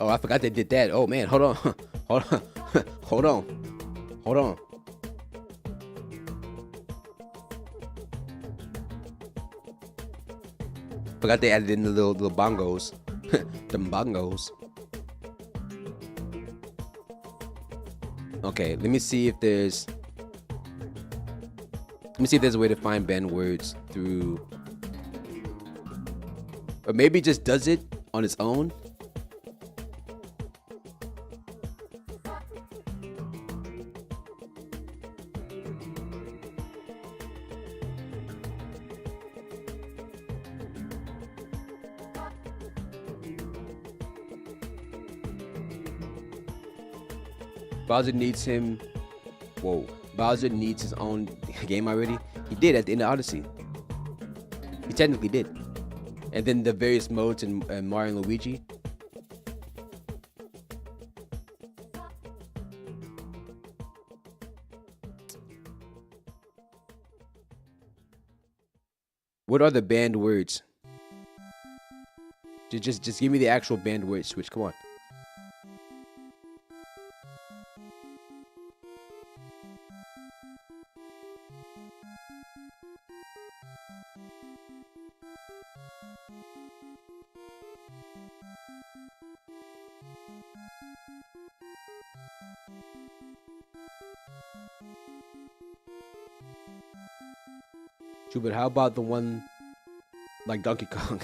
S1: Oh, I forgot they did that. Oh man, hold on. Hold on. Hold on. Hold on. Forgot they added in the little bongos. Them bongos. Okay, let me see if there's a way to find banned words through, or maybe it just does it on its own. Bowser needs him. Whoa. Bowser needs his own game already? He did at the end of Odyssey. He technically did. And then the various modes in Mario and Luigi. What are the banned words? Just give me the actual banned word switch. Come on. True, but how about the one like Donkey Kong?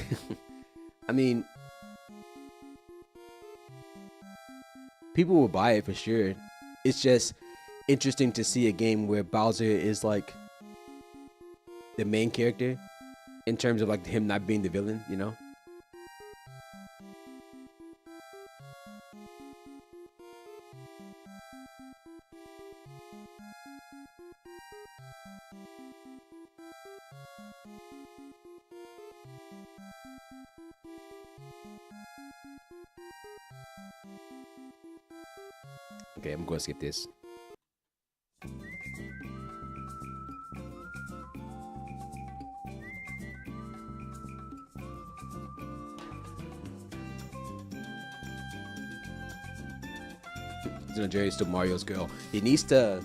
S1: I mean, people will buy it for sure. It's just interesting to see a game where Bowser is like the main character in terms of like him not being the villain, you know? Okay, I'm going to skip this. Jerry's still Mario's girl. He needs to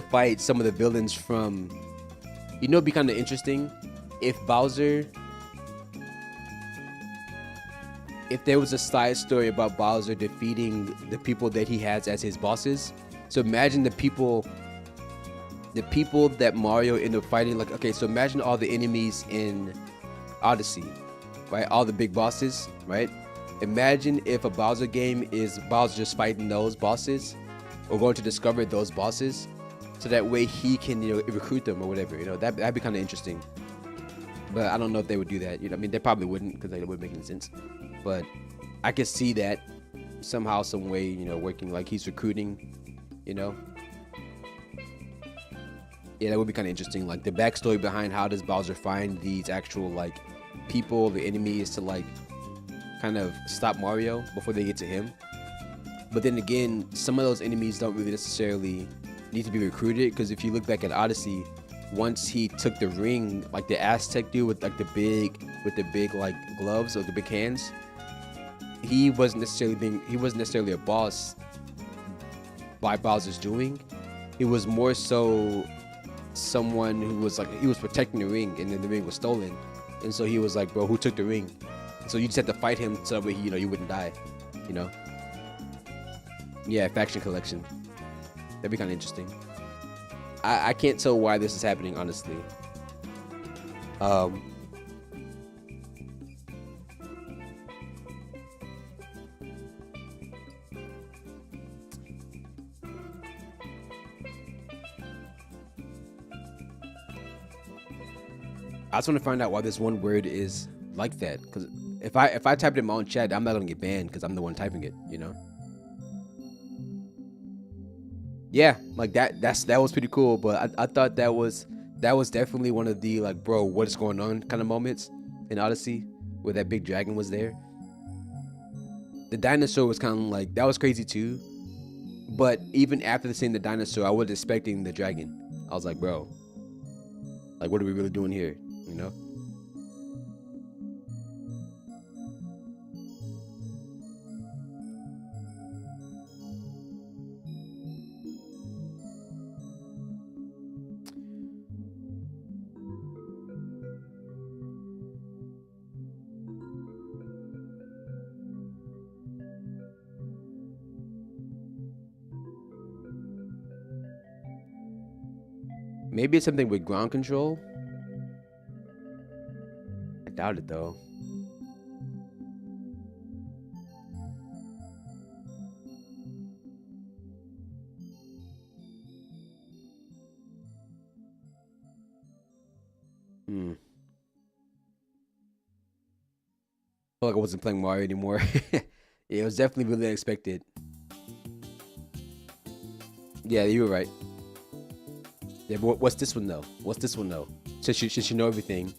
S1: fight some of the villains from, you know, it'd be kind of interesting if there was a side story about Bowser defeating the people that he has as his bosses. So imagine the people that Mario ended up fighting. Like, okay, so imagine all the enemies in Odyssey, right? All the big bosses, right? Imagine if a Bowser game is Bowser just fighting those bosses, or going to discover those bosses, so that way he can, you know, recruit them or whatever. You know, that'd be kind of interesting. But I don't know if they would do that. You know, I mean, they probably wouldn't, because they wouldn't make any sense. But I could see that somehow, some way, you know, working, like he's recruiting, you know. Yeah, that would be kind of interesting. Like the backstory behind how does Bowser find these actual like people, the enemies to like kind of stop Mario before they get to him. But then again, some of those enemies don't really necessarily need to be recruited, because if you look back at Odyssey, once he took the ring, like the Aztec dude with like the big like gloves or the big hands, he wasn't necessarily a boss by Bowser's doing. It was more so someone who was like, he was protecting the ring, and then the ring was stolen, and so he was like, bro, who took the ring? So you just had to fight him so that way, you know, you wouldn't die, you know. Yeah, faction collection. That'd be kind of interesting. I can't tell why this is happening, honestly. I just want to find out why this one word is like that, because if I type it in my own chat, I'm not gonna get banned because I'm the one typing it, you know. Yeah, like that was pretty cool, but I thought that was definitely one of the like, bro, what is going on kind of moments in Odyssey, where that big dragon was there. The dinosaur was kind of like, that was crazy too, but even after seeing the dinosaur, I was expecting the dragon. I was like, bro, like, what are we really doing here, you know? Maybe it's something with ground control. I doubt it though. I feel like I wasn't playing Mario anymore. Yeah, it was definitely really unexpected. Yeah, you were right. Yeah, but what's this one though? What's this one though? Since you know everything.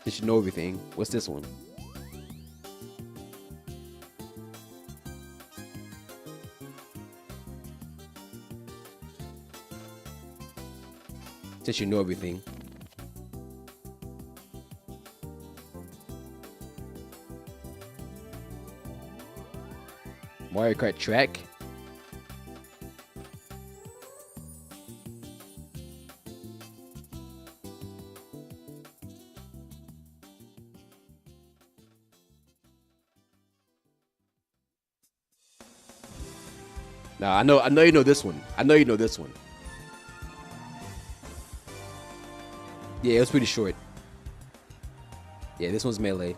S1: Since you know everything, what's this one? Since you know everything. Mario Kart track? Nah, I know you know this one. I know you know this one. Yeah, it was pretty short. Yeah, this one's Melee.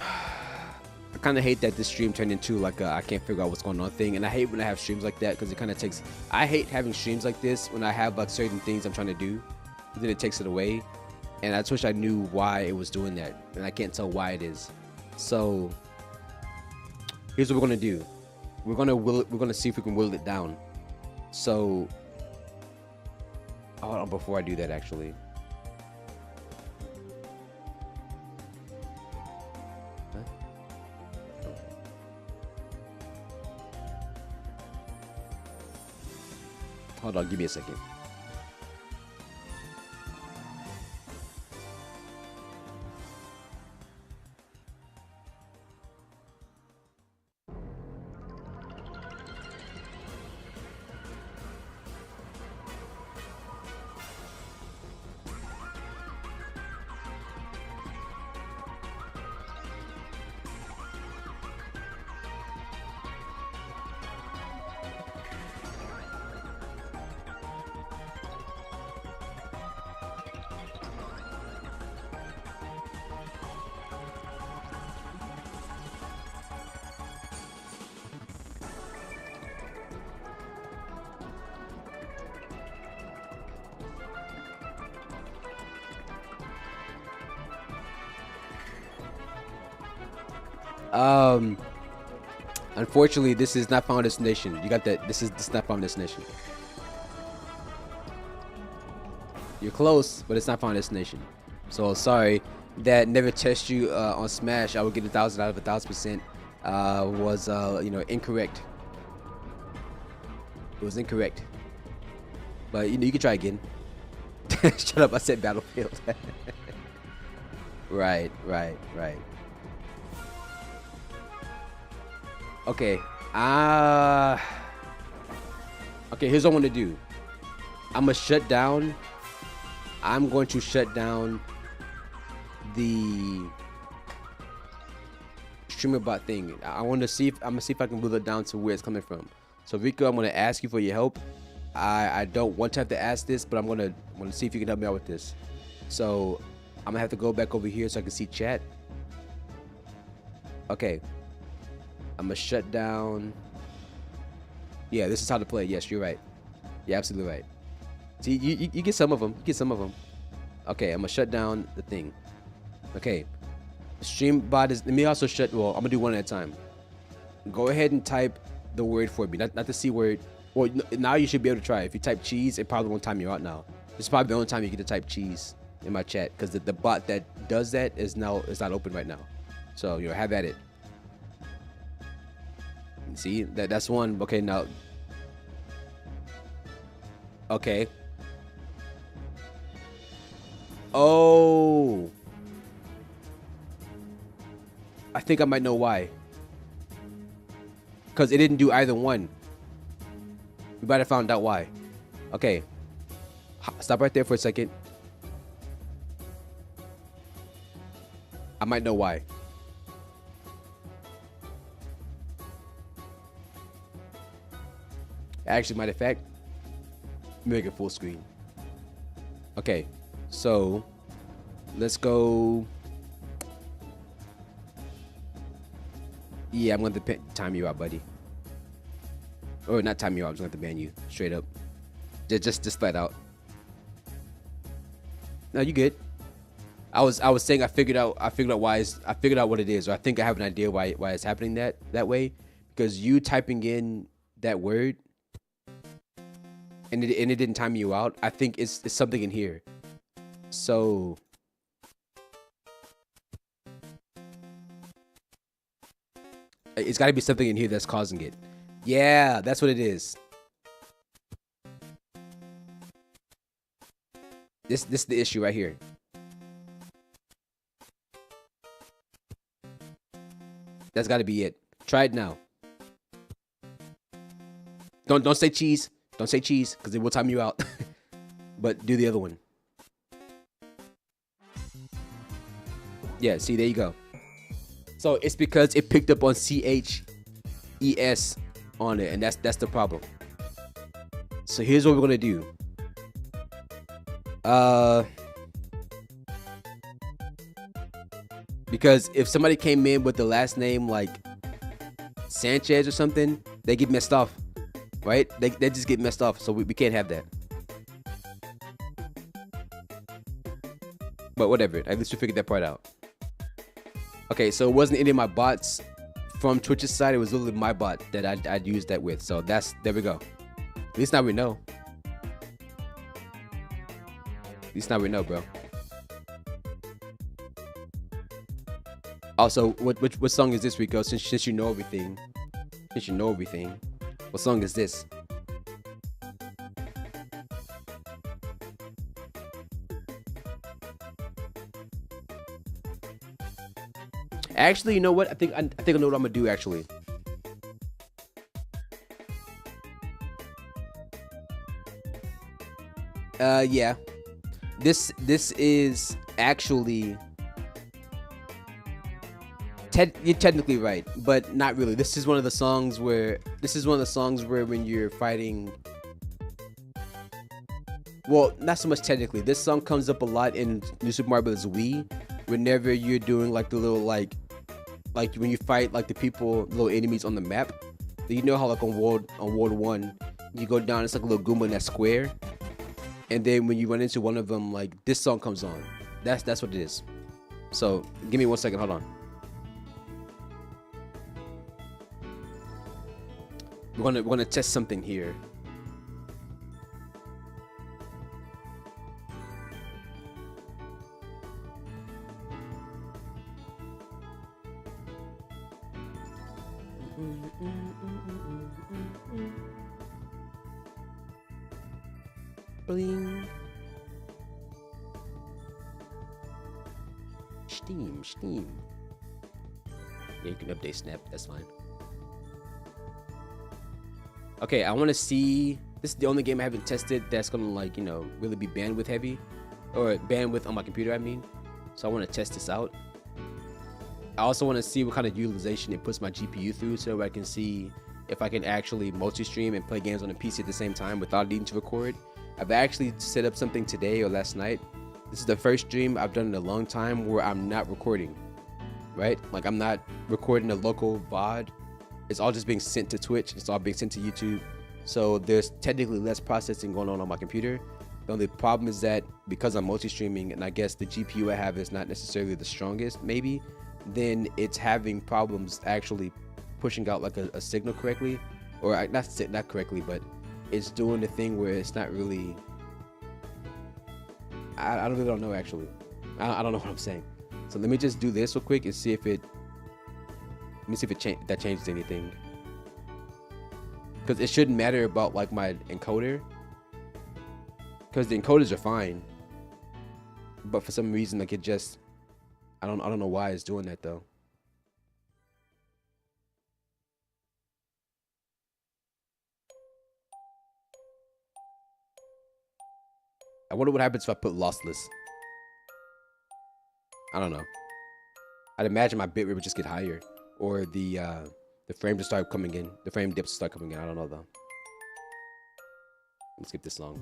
S1: I kind of hate that this stream turned into like a I can't figure out what's going on thing, and I hate when I have streams like that because it kind of takes. I hate having streams like this when I have like certain things I'm trying to do, then it takes it away, and I just wish I knew why it was doing that, and I can't tell why it is. So here's what we're gonna do. We're gonna see if we can whittle it down. So hold on, before I do that, actually. Hold on, give me a second. Unfortunately, this is not Final Destination. You got that? This is not Final Destination. You're close, but it's not Final Destination. So sorry. That never test you on Smash. I would get 1,000 out of 1,000%. Was you know, incorrect. It was incorrect. But you know, you can try again. Shut up! I said Battlefield. Right. Okay. Okay. Here's what I want to do. I'm going to shut down the streamer bot thing. I'm gonna see if I can move it down to where it's coming from. So Rico, I'm gonna ask you for your help. I don't want to have to ask this, but I'm gonna see if you can help me out with this. So I'm gonna have to go back over here so I can see chat. Okay. I'm gonna shut down. Yeah, this is how to play. Yes, you're right. You're absolutely right. See, you get some of them. You get some of them. Okay, I'm gonna shut down the thing. Okay. Stream bot is. Let me also shut. Well, I'm gonna do one at a time. Go ahead and type the word for me. Not the C word. Well, now you should be able to try. If you type cheese, it probably won't time you out now. This is probably the only time you get to type cheese in my chat, because the bot that does that is not open right now. So you know, have at it. See, that's one. Okay, now. Okay. Oh. I think I might know why. Because it didn't do either one. We might have found out why. Okay. Stop right there for a second. I might know why. Actually, matter of fact, let me make it full screen. Okay. So, let's go. Yeah, I'm going to time you out, buddy. Or not time you out, I'm just going to ban you straight up. Just flat out. No, you good. I was saying I figured out why I figured out what it is, or I think I have an idea why it's happening that way, because you typing in that word and it didn't time you out. I think it's something in here. So it's got to be something in here that's causing it. Yeah, that's what it is. This is the issue right here. That's got to be it. Try it now. Don't say cheese. Don't say cheese, because it will time you out. But do the other one. Yeah, see, there you go. So it's because it picked up on CHES on it, and that's the problem. So here's what we're gonna do. Because if somebody came in with the last name like Sanchez or something, they get messed off, right? They just get messed off, so we can't have that. But whatever, at least we figured that part out. Okay, so it wasn't any of my bots from Twitch's side. It was literally my bot that I'd used that with. So there we go. At least now we know. At least now we know, bro. Also, what song is this, Rico? Since you know everything. Since you know everything. What song is this? Actually, you know what? I think I know what I'm gonna do. Actually, yeah. This is actually you're technically right, but not really. This is one of the songs where when you're fighting. Well, not so much technically. This song comes up a lot in New Super Mario Bros. Wii. Whenever you're doing like the little like when you fight like the little enemies on the map. You know how like on World 1 you go down, it's like a little Goomba in that square, and then when you run into one of them, like this song comes on. That's what it is. So give me 1 second, hold on. we're gonna test something here. Bling. Steam. Yeah, you can update Snap. That's fine. Okay, I want to see. This is the only game I haven't tested that's gonna, like, you know, really be bandwidth heavy, or bandwidth on my computer, I mean. So I want to test this out. I also want to see what kind of utilization it puts my GPU through, so I can see if I can actually multi-stream and play games on a PC at the same time without needing to record. I've actually set up something today or last night. This is the first stream I've done in a long time where I'm not recording, right? Like, I'm not recording a local VOD. It's all just being sent to Twitch. It's all being sent to YouTube. So there's technically less processing going on my computer. The only problem is that because I'm multi-streaming, and I guess the GPU I have is not necessarily the strongest, maybe, then it's having problems actually pushing out like a signal correctly, or not correctly, but it's doing the thing where it's not really. I really don't know actually. I don't know what I'm saying. So let me just do this real quick and see if it. Let me see if that changes anything. Because it shouldn't matter about like my encoder. Because the encoders are fine. But for some reason, like, it just. I don't know why it's doing that though. I wonder what happens if I put lossless. I don't know. I'd imagine my bitrate would just get higher, or the frame just start coming in. The frame dips start coming in. I don't know though. Let's skip this long.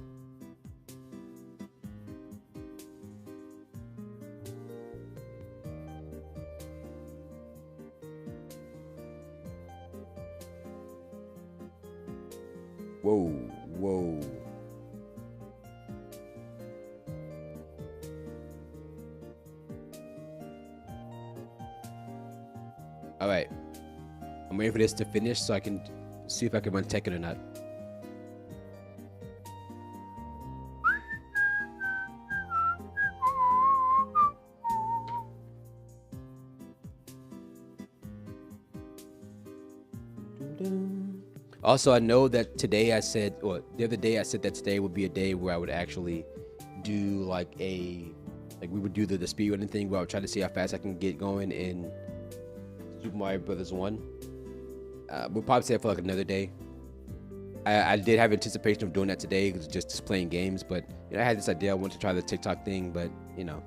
S1: Whoa. All right, I'm waiting for this to finish so I can see if I can run Tekken or not. Also, I know that today I said, or the other day I said that today would be a day where I would actually do like we would do the speedrunning thing where I would try to see how fast I can get going in Super Mario Brothers 1. We'll probably say it for like another day. I did have anticipation of doing that today, just playing games, but you know, I had this idea I wanted to try the TikTok thing, but you know,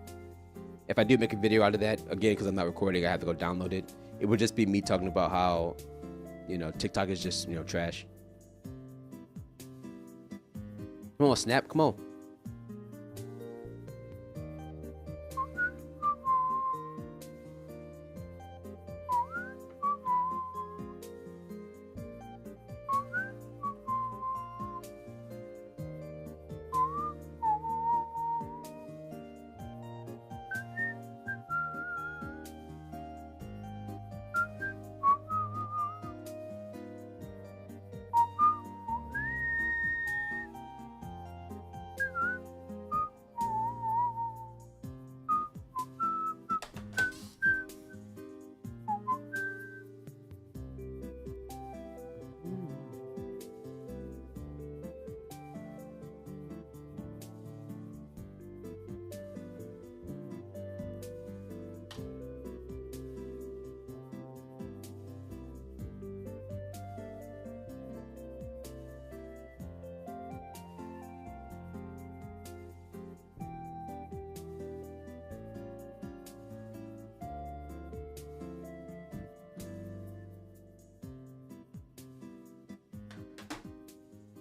S1: if I do make a video out of that, again, because I'm not recording, I have to go download it. It would just be me talking about how, you know, TikTok is just, you know, trash. Come on, Snap, come on.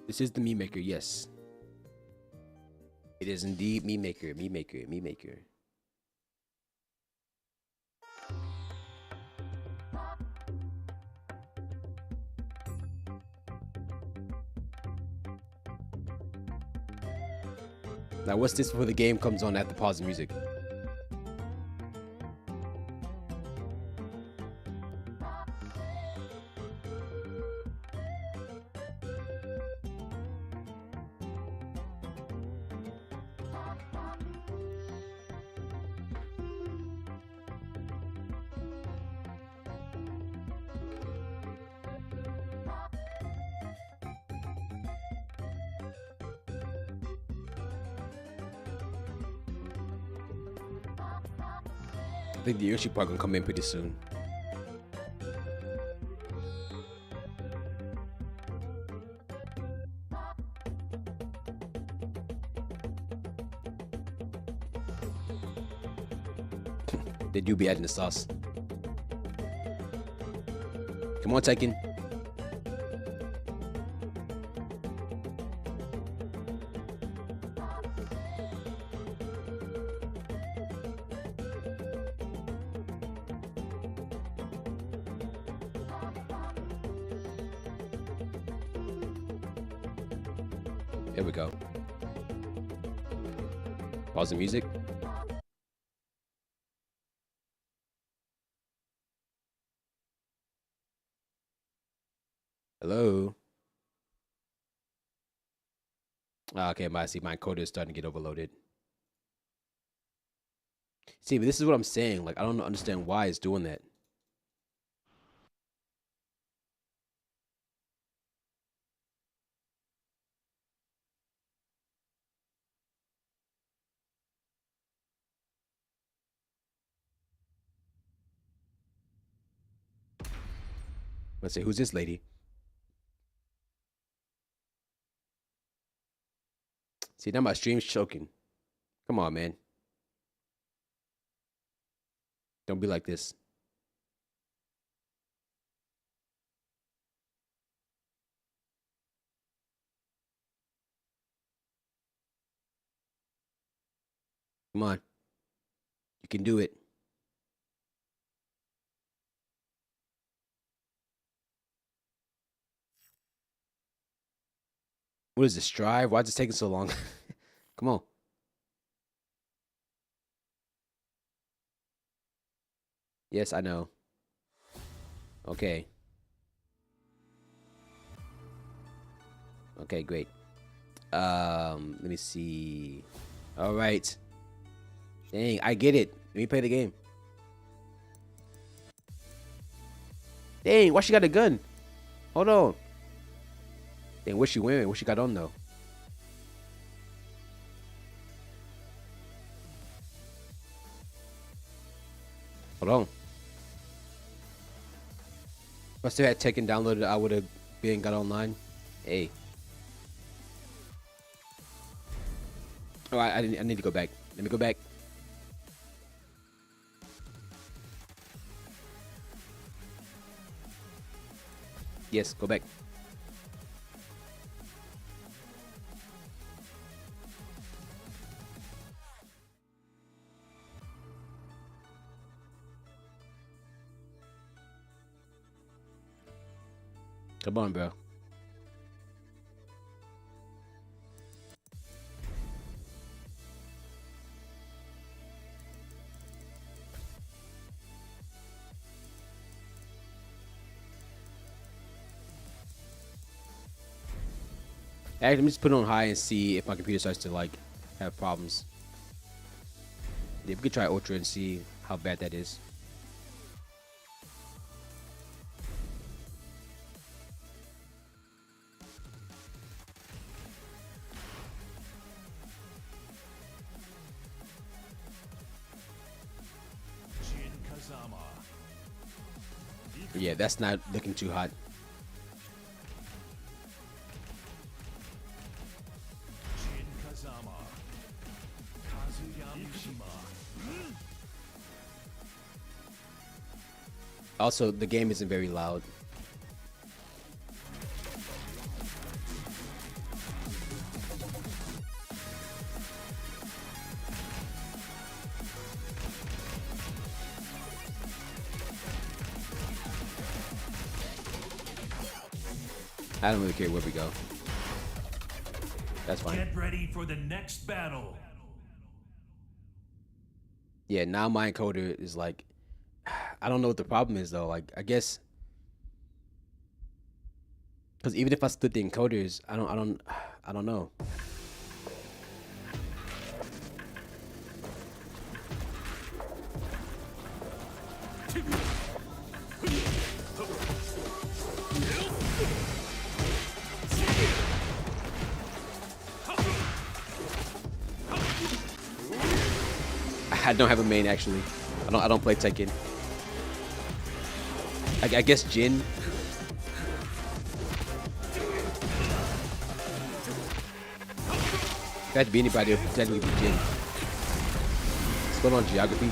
S1: This is the Meme Maker, yes. It is indeed Meme Maker, Meme Maker, Meme Maker. Now, what's this before the game comes on? I have to pause the music. I think the Yoshi part gonna come in pretty soon. They do be adding the sauce. Come on, Tekken. There we go. Pause the music. Hello. Okay, I see my encoder is starting to get overloaded. See, but this is what I'm saying. Like, I don't understand why it's doing that. Let's see, who's this lady? See, now my stream's choking. Come on, man. Don't be like this. Come on. You can do it. What is this, Strive? Why is it taking so long? Come on. Yes, I know. Okay. Okay, great. Let me see. All right. Dang, I get it. Let me play the game. Dang, why she got a gun? Hold on. Dang, what's she wearing? What she got on though? Hold on. If I still had Tekken downloaded, I would have been got online. Hey. All right, I need to go back. Let me go back. Yes, go back. Come on, bro. Actually, let me just put it on high and see if my computer starts to like have problems. Yeah, we could try Ultra and see how bad that is. Yeah, that's not looking too hot. Also, the game isn't very loud. I don't really care where we go. That's fine.
S14: Get ready for the next battle.
S1: Yeah, now my encoder is like, I don't know what the problem is though. Like, I guess because even if I split the encoders, I don't know. I don't have a main actually. I don't play Tekken. I guess Jin. If it had to be anybody, it would technically be Jin. What's going on, Geography?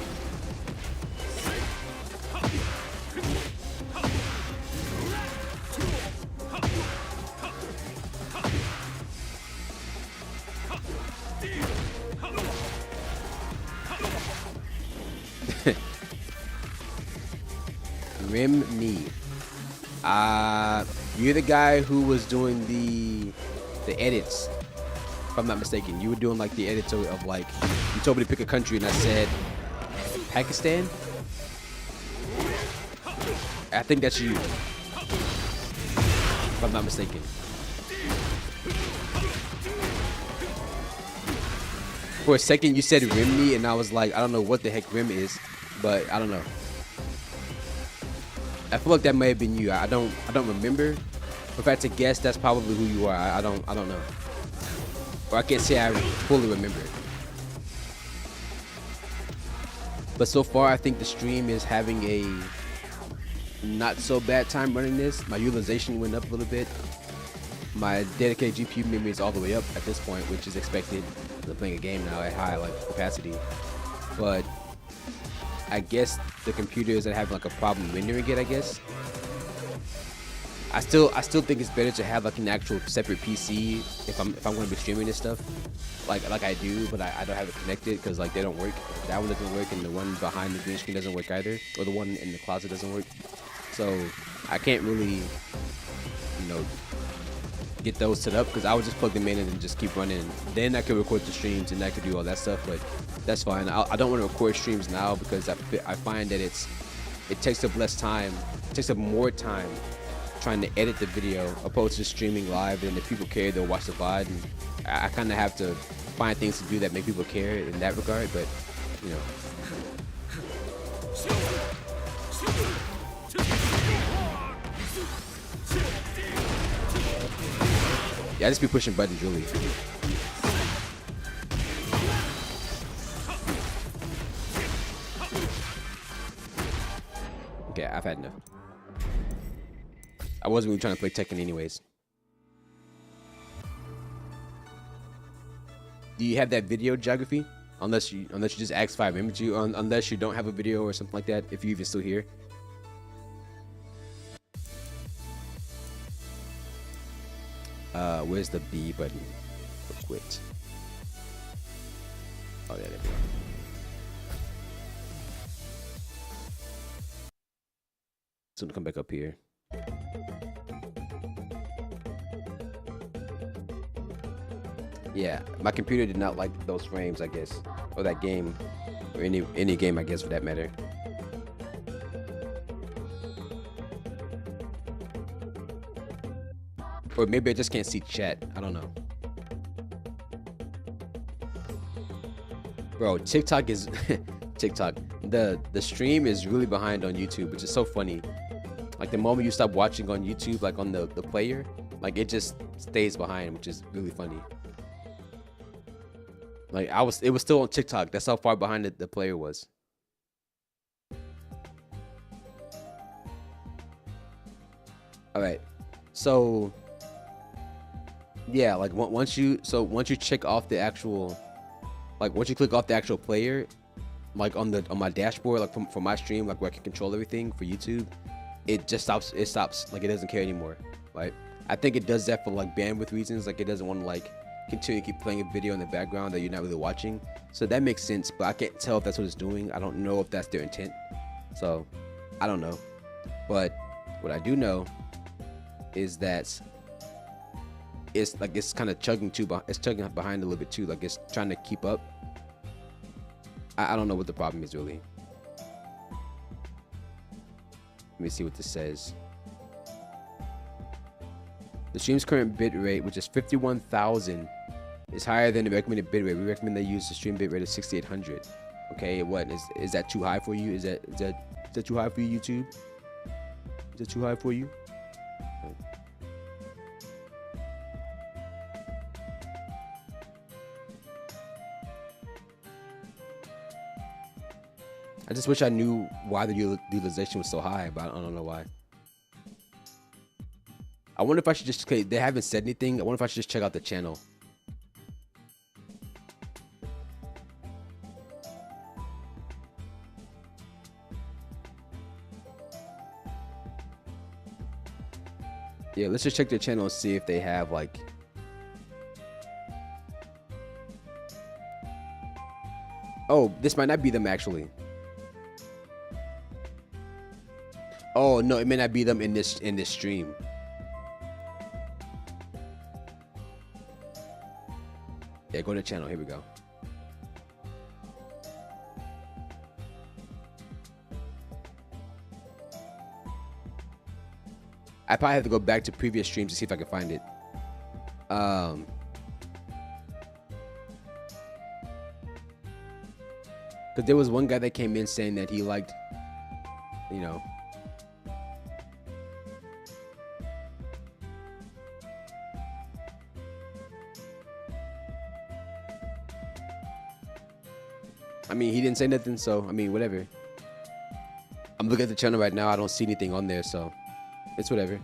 S1: Rim Me. You're the guy who was doing the edits, if I'm not mistaken. You were doing like the edits of like, you told me to pick a country and I said Pakistan. I think that's you, if I'm not mistaken. For a second you said Rim Me and I was like, I don't know what the heck Rim is, but I don't know. I feel like that may have been you. I don't remember. If I had to guess, that's probably who you are. I don't know. Or I can't say I fully remember. But so far, I think the stream is having a not so bad time running this. My utilization went up a little bit. My dedicated GPU memory is all the way up at this point, which is expected. I'm playing a game now at high capacity. But I guess the computers that have like a problem rendering it, I guess. I still think it's better to have like an actual separate PC if I'm going to be streaming this stuff, like I do, but I don't have it connected because like they don't work. That one doesn't work, and the one behind the green screen doesn't work either, or the one in the closet doesn't work. So I can't really, get those set up because I would just plug them in and just keep running. Then I could record the streams and I could do all that stuff, but that's fine. I don't want to record streams now because I find that it takes up less time, it takes up more time trying to edit the video opposed to streaming live. And if people care, they'll watch the VOD, and I kind of have to find things to do that make people care in that regard. But yeah, I just be pushing buttons really. Okay, I've had enough. I wasn't really trying to play Tekken anyways. Do you have that video, Geography? Unless you just asked if I remembered you, unless you don't have a video or something like that, if you're even still here. Where's the B button for quit? Oh, yeah, there we go. So to come back up here. Yeah, my computer did not like those frames, I guess, or that game, or any game, I guess, for that matter. Or maybe I just can't see chat. I don't know. Bro, TikTok is TikTok. The stream is really behind on YouTube, which is so funny. Like the moment you stop watching on YouTube, like on the player, like it just stays behind, which is really funny. Like it was still on TikTok. That's how far behind the player was. All right, so yeah, like once you check off the actual, like once you click off the actual player, like on my dashboard, like from my stream, like where I can control everything for YouTube, it just stops. It stops. Like it doesn't care anymore. Right? I think it does that for like bandwidth reasons. Like it doesn't want to like continue to keep playing a video in the background that you're not really watching. So that makes sense, but I can't tell if that's what it's doing. I don't know if that's their intent. So I don't know. But what I do know is that it's kind of chugging behind a little bit too. Like it's trying to keep up. I don't know what the problem is really. Let me see what this says. The stream's current bit rate, which is 51,000, is higher than the recommended bit rate. We recommend they use the stream bit rate of 6,800. Okay, what is that too high for you? Is that too high for you, YouTube? Is that too high for you? I just wish I knew why the utilization was so high, but I don't know why. I wonder if I should just, okay, they haven't said anything. I wonder if I should just check out the channel. Yeah, let's just check their channel and see if they have like... Oh, this might not be them actually. Oh no, it may not be them in this stream. Yeah, go to the channel. Here we go. I probably have to go back to previous streams to see if I can find it. Because there was one guy that came in saying that he liked, you know. I mean, he didn't say nothing, so, I mean, whatever. I'm looking at the channel right now. I don't see anything on there, so it's whatever.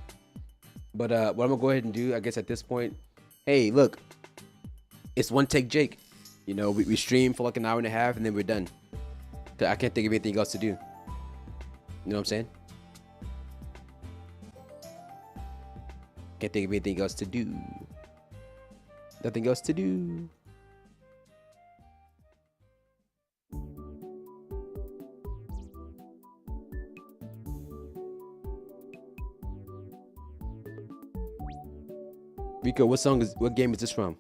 S1: But what I'm going to go ahead and do, I guess at this point, hey, look. It's One Take Jake. You know, we stream for like an hour and a half, and then we're done. I can't think of anything else to do. You know what I'm saying? Can't think of anything else to do. Nothing else to do. Rico, what game is this from?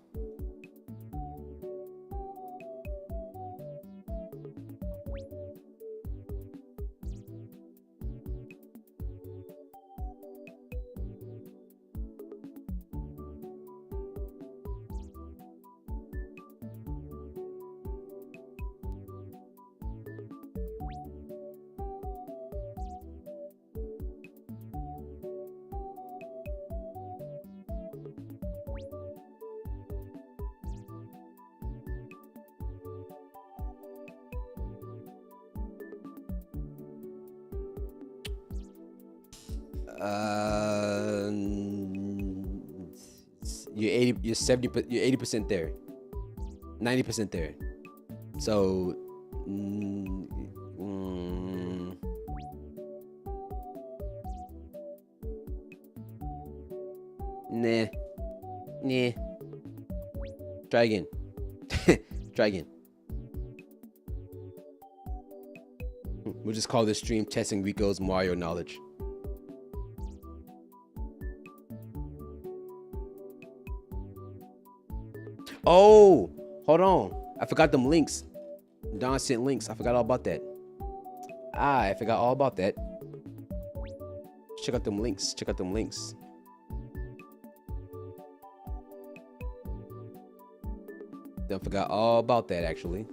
S1: You're 70%, you're 80% there, 90% there. So, nah. Try again. Try again. We'll just call this stream testing Rico's Mario knowledge. Oh, hold on. I forgot them links. Don sent links. I forgot all about that. I forgot all about that. Check out them links. Check out them links. Don't forgot all about that actually.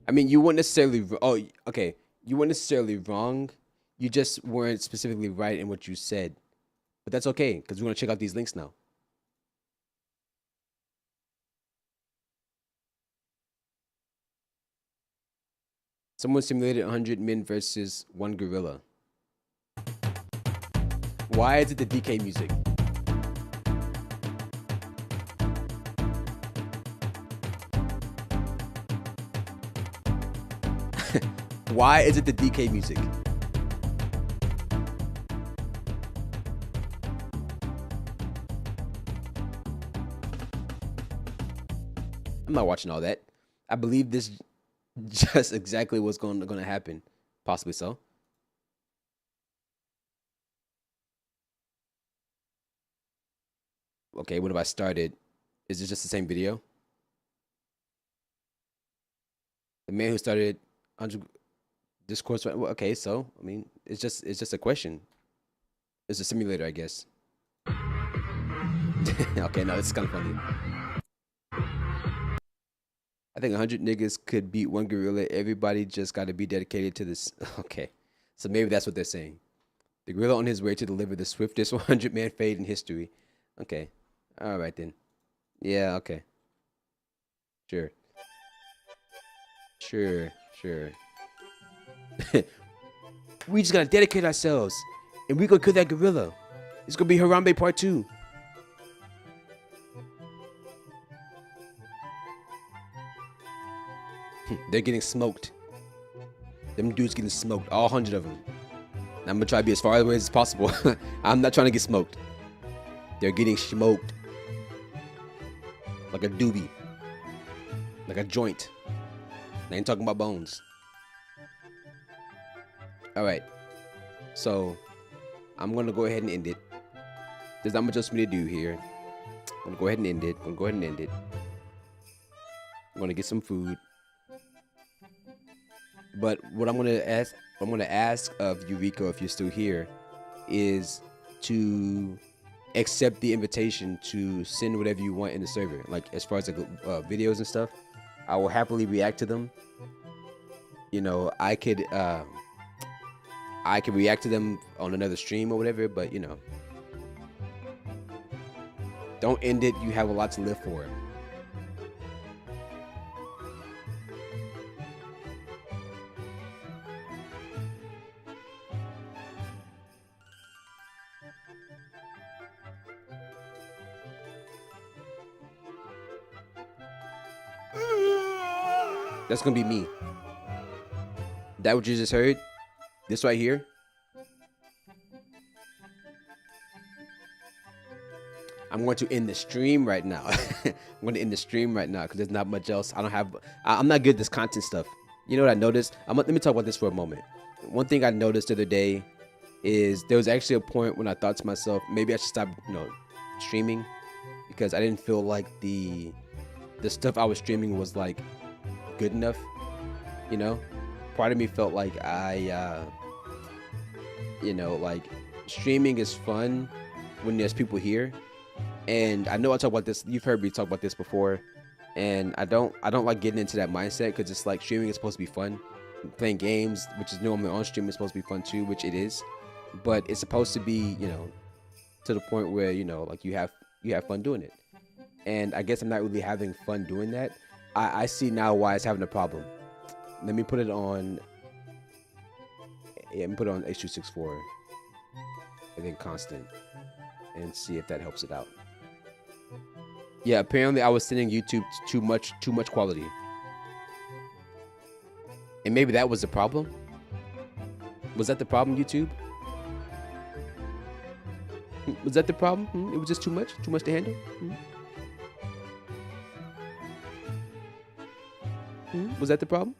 S1: I mean, you weren't necessarily. Oh, okay. You weren't necessarily wrong. You just weren't specifically right in what you said. But that's okay, because we're going to check out these links now. Someone simulated 100 men versus 1 gorilla. Why is it the DK music? Why is it the DK music? I'm not watching all that. I believe this just exactly what's going to happen. Possibly so. Okay, what if I started? Is it just the same video? The man who started 100 discourse. Okay, so I mean, it's just a question. It's a simulator, I guess. Okay, no, it's kind of funny. I think 100 niggas could beat one gorilla. Everybody just got to be dedicated to this. Okay, so maybe that's what they're saying. The gorilla on his way to deliver the swiftest 100-man fade in history. Okay, all right then. Yeah, okay. Sure. Sure. We just gotta dedicate ourselves, and we gonna kill that gorilla. It's gonna be Harambe Part 2. They're getting smoked. Them dudes getting smoked, all 100 of them. I'm gonna try to be as far away as possible. I'm not trying to get smoked. They're getting smoked. Like a doobie. Like a joint. I ain't talking about bones. Alright. So, I'm gonna go ahead and end it. There's not much else for me to do here. I'm gonna go ahead and end it. I'm gonna get some food. But what I'm gonna ask of Eureka, if you're still here, is to accept the invitation to send whatever you want in the server. Like as far as videos and stuff, I will happily react to them. You know, I could react to them on another stream or whatever. But you know, don't end it. You have a lot to live for. That's gonna be me. That what you just heard? This right here? I'm going to end the stream right now. I'm going to end the stream right now because there's not much else. I'm not good at this content stuff. You know what I noticed? Let me talk about this for a moment. One thing I noticed the other day is there was actually a point when I thought to myself, maybe I should stop, streaming, because I didn't feel like the stuff I was streaming was like good enough. Part of me felt like like streaming is fun when there's people here. And I know I talk about this, you've heard me talk about this before, and I don't like getting into that mindset, because it's like streaming is supposed to be fun. Playing games, which is normally on stream, is supposed to be fun too, which it is, but it's supposed to be, to the point where, like you have fun doing it. And I guess I'm not really having fun doing that. I see now why it's having a problem. Let me put it on. Yeah, let me put it on H.264. And then constant. And see if that helps it out. Yeah, apparently I was sending YouTube too much quality. And maybe that was the problem. Was that the problem, YouTube? Was that the problem? It was just too much to handle? Was that the problem?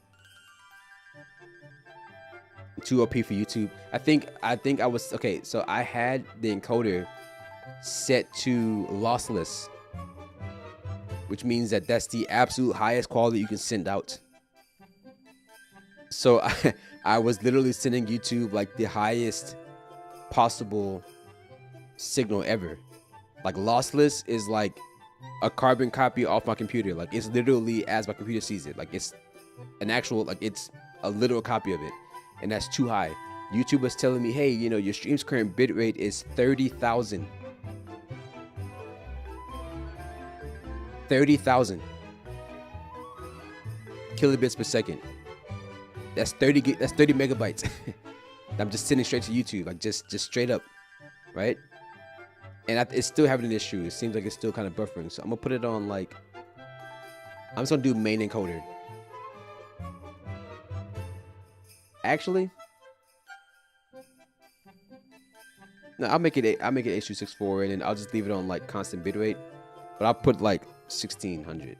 S1: Too OP for YouTube. I think I was okay. So I had the encoder set to lossless, which means that that's the absolute highest quality you can send out. So I was literally sending YouTube like the highest possible signal ever. Like lossless is like a carbon copy off my computer. Like it's literally as my computer sees it. Like it's an actual, like it's a literal copy of it, and that's too high. YouTube was telling me, hey, your stream's current bitrate is 30,000. 30,000 kilobits per second. That's 30 megabytes. I'm just sending straight to YouTube, like just straight up, right? And it's still having an issue. It seems like it's still kind of buffering. So I'm gonna put it on like, I'm just gonna do main encoder. Actually, no, I'll make it H.264, and then I'll just leave it on like constant bitrate. But I'll put like 1600.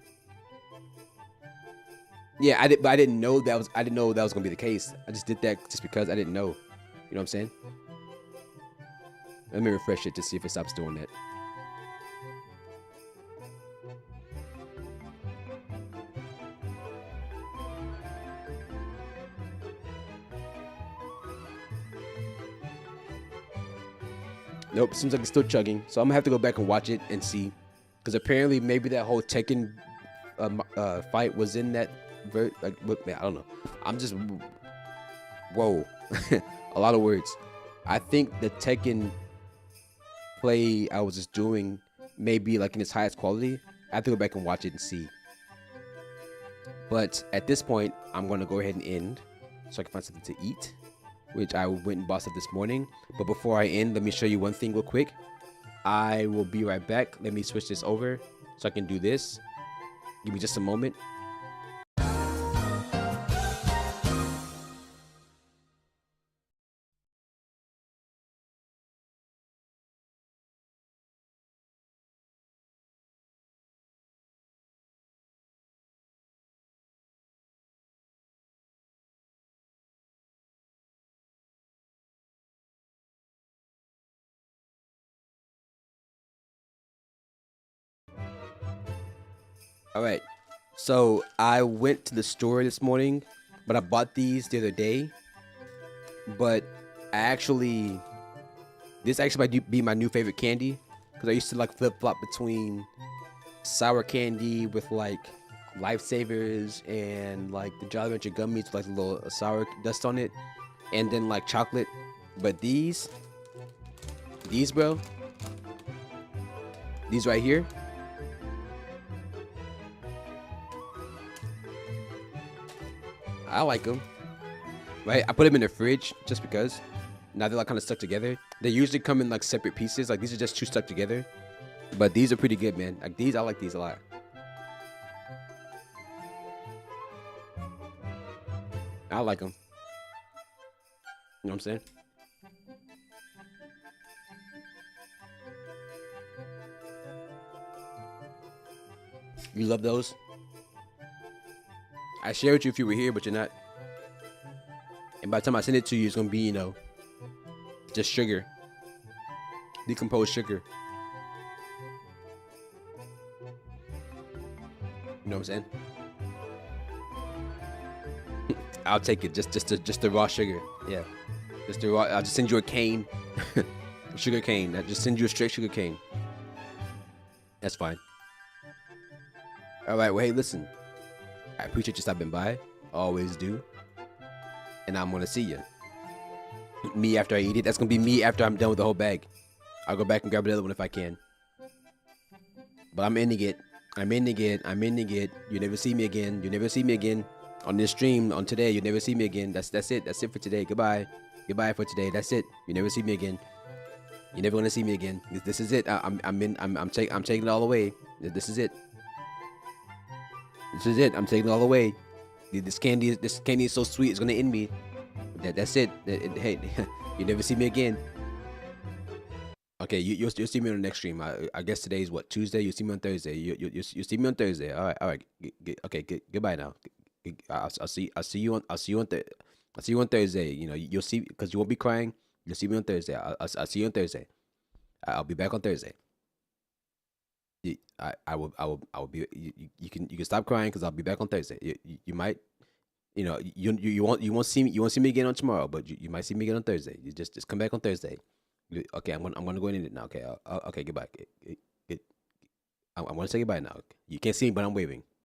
S1: Yeah, I didn't know that was gonna be the case. I just did that just because I didn't know. You know what I'm saying? Let me refresh it to see if it stops doing that. Nope, seems like it's still chugging. So I'm gonna have to go back and watch it and see, because apparently maybe that whole Tekken fight was in that. Man, I don't know. I'm just whoa, a lot of words. I think the Tekken play I was just doing maybe like in its highest quality. I have to go back and watch it and see. But at this point, I'm gonna go ahead and end so I can find something to eat, which I went and bought up this morning. But before I end, let me show you one thing real quick. I will be right back. Let me switch this over so I can do this. Give me just a moment. All right, so I went to the store this morning, but I bought these the other day. But this actually might be my new favorite candy, because I used to like flip flop between sour candy with like Lifesavers and like the Jolly Rancher gummies with like a little sour dust on it, and then like chocolate. But these bro, these right here. I like them, right? I put them in the fridge just because. Now they're like kind of stuck together. They usually come in like separate pieces. Like these are just two stuck together, but these are pretty good, man. Like these, I like these a lot. I like them. You know what I'm saying? You love those? I share with you if you were here, but you're not. And by the time I send it to you, it's gonna be, you know, just sugar, decomposed sugar. You know what I'm saying? I'll take it, just the raw sugar. Yeah, just the raw. I'll just send you a cane, sugar cane. I'll just send you a straight sugar cane. That's fine. All right. Well, hey, listen. I appreciate you stopping by. Always do. And I'm gonna see you. Me after I eat it. That's gonna be me after I'm done with the whole bag. I'll go back and grab another one if I can. But I'm ending it. I'm ending it. You never see me again. You never see me again on this stream on today. You never see me again. That's it. That's it for today. Goodbye. Goodbye for today. That's it. You never see me again. You never gonna see me again. This is it. I'm taking it all away. This is it. This is it. I'm taking it all away. This candy is so sweet. It's gonna end me. That's it. Hey, you never see me again. Okay, you'll see me on the next stream. I guess today's what, Tuesday. You'll see me on Thursday. You see me on Thursday. All right. Okay. Goodbye now. I'll see you on Thursday. You know, you'll see, because you won't be crying. You'll see me on Thursday. I'll see you on Thursday. I'll be back on Thursday. I will be. You can stop crying, because I'll be back on Thursday. You might, you know, you won't see me again on tomorrow, but you might see me again on Thursday. You just come back on Thursday. Okay, I'm gonna go in it now. Okay, okay, goodbye. I'm gonna say goodbye now. You can't see me, but I'm waving.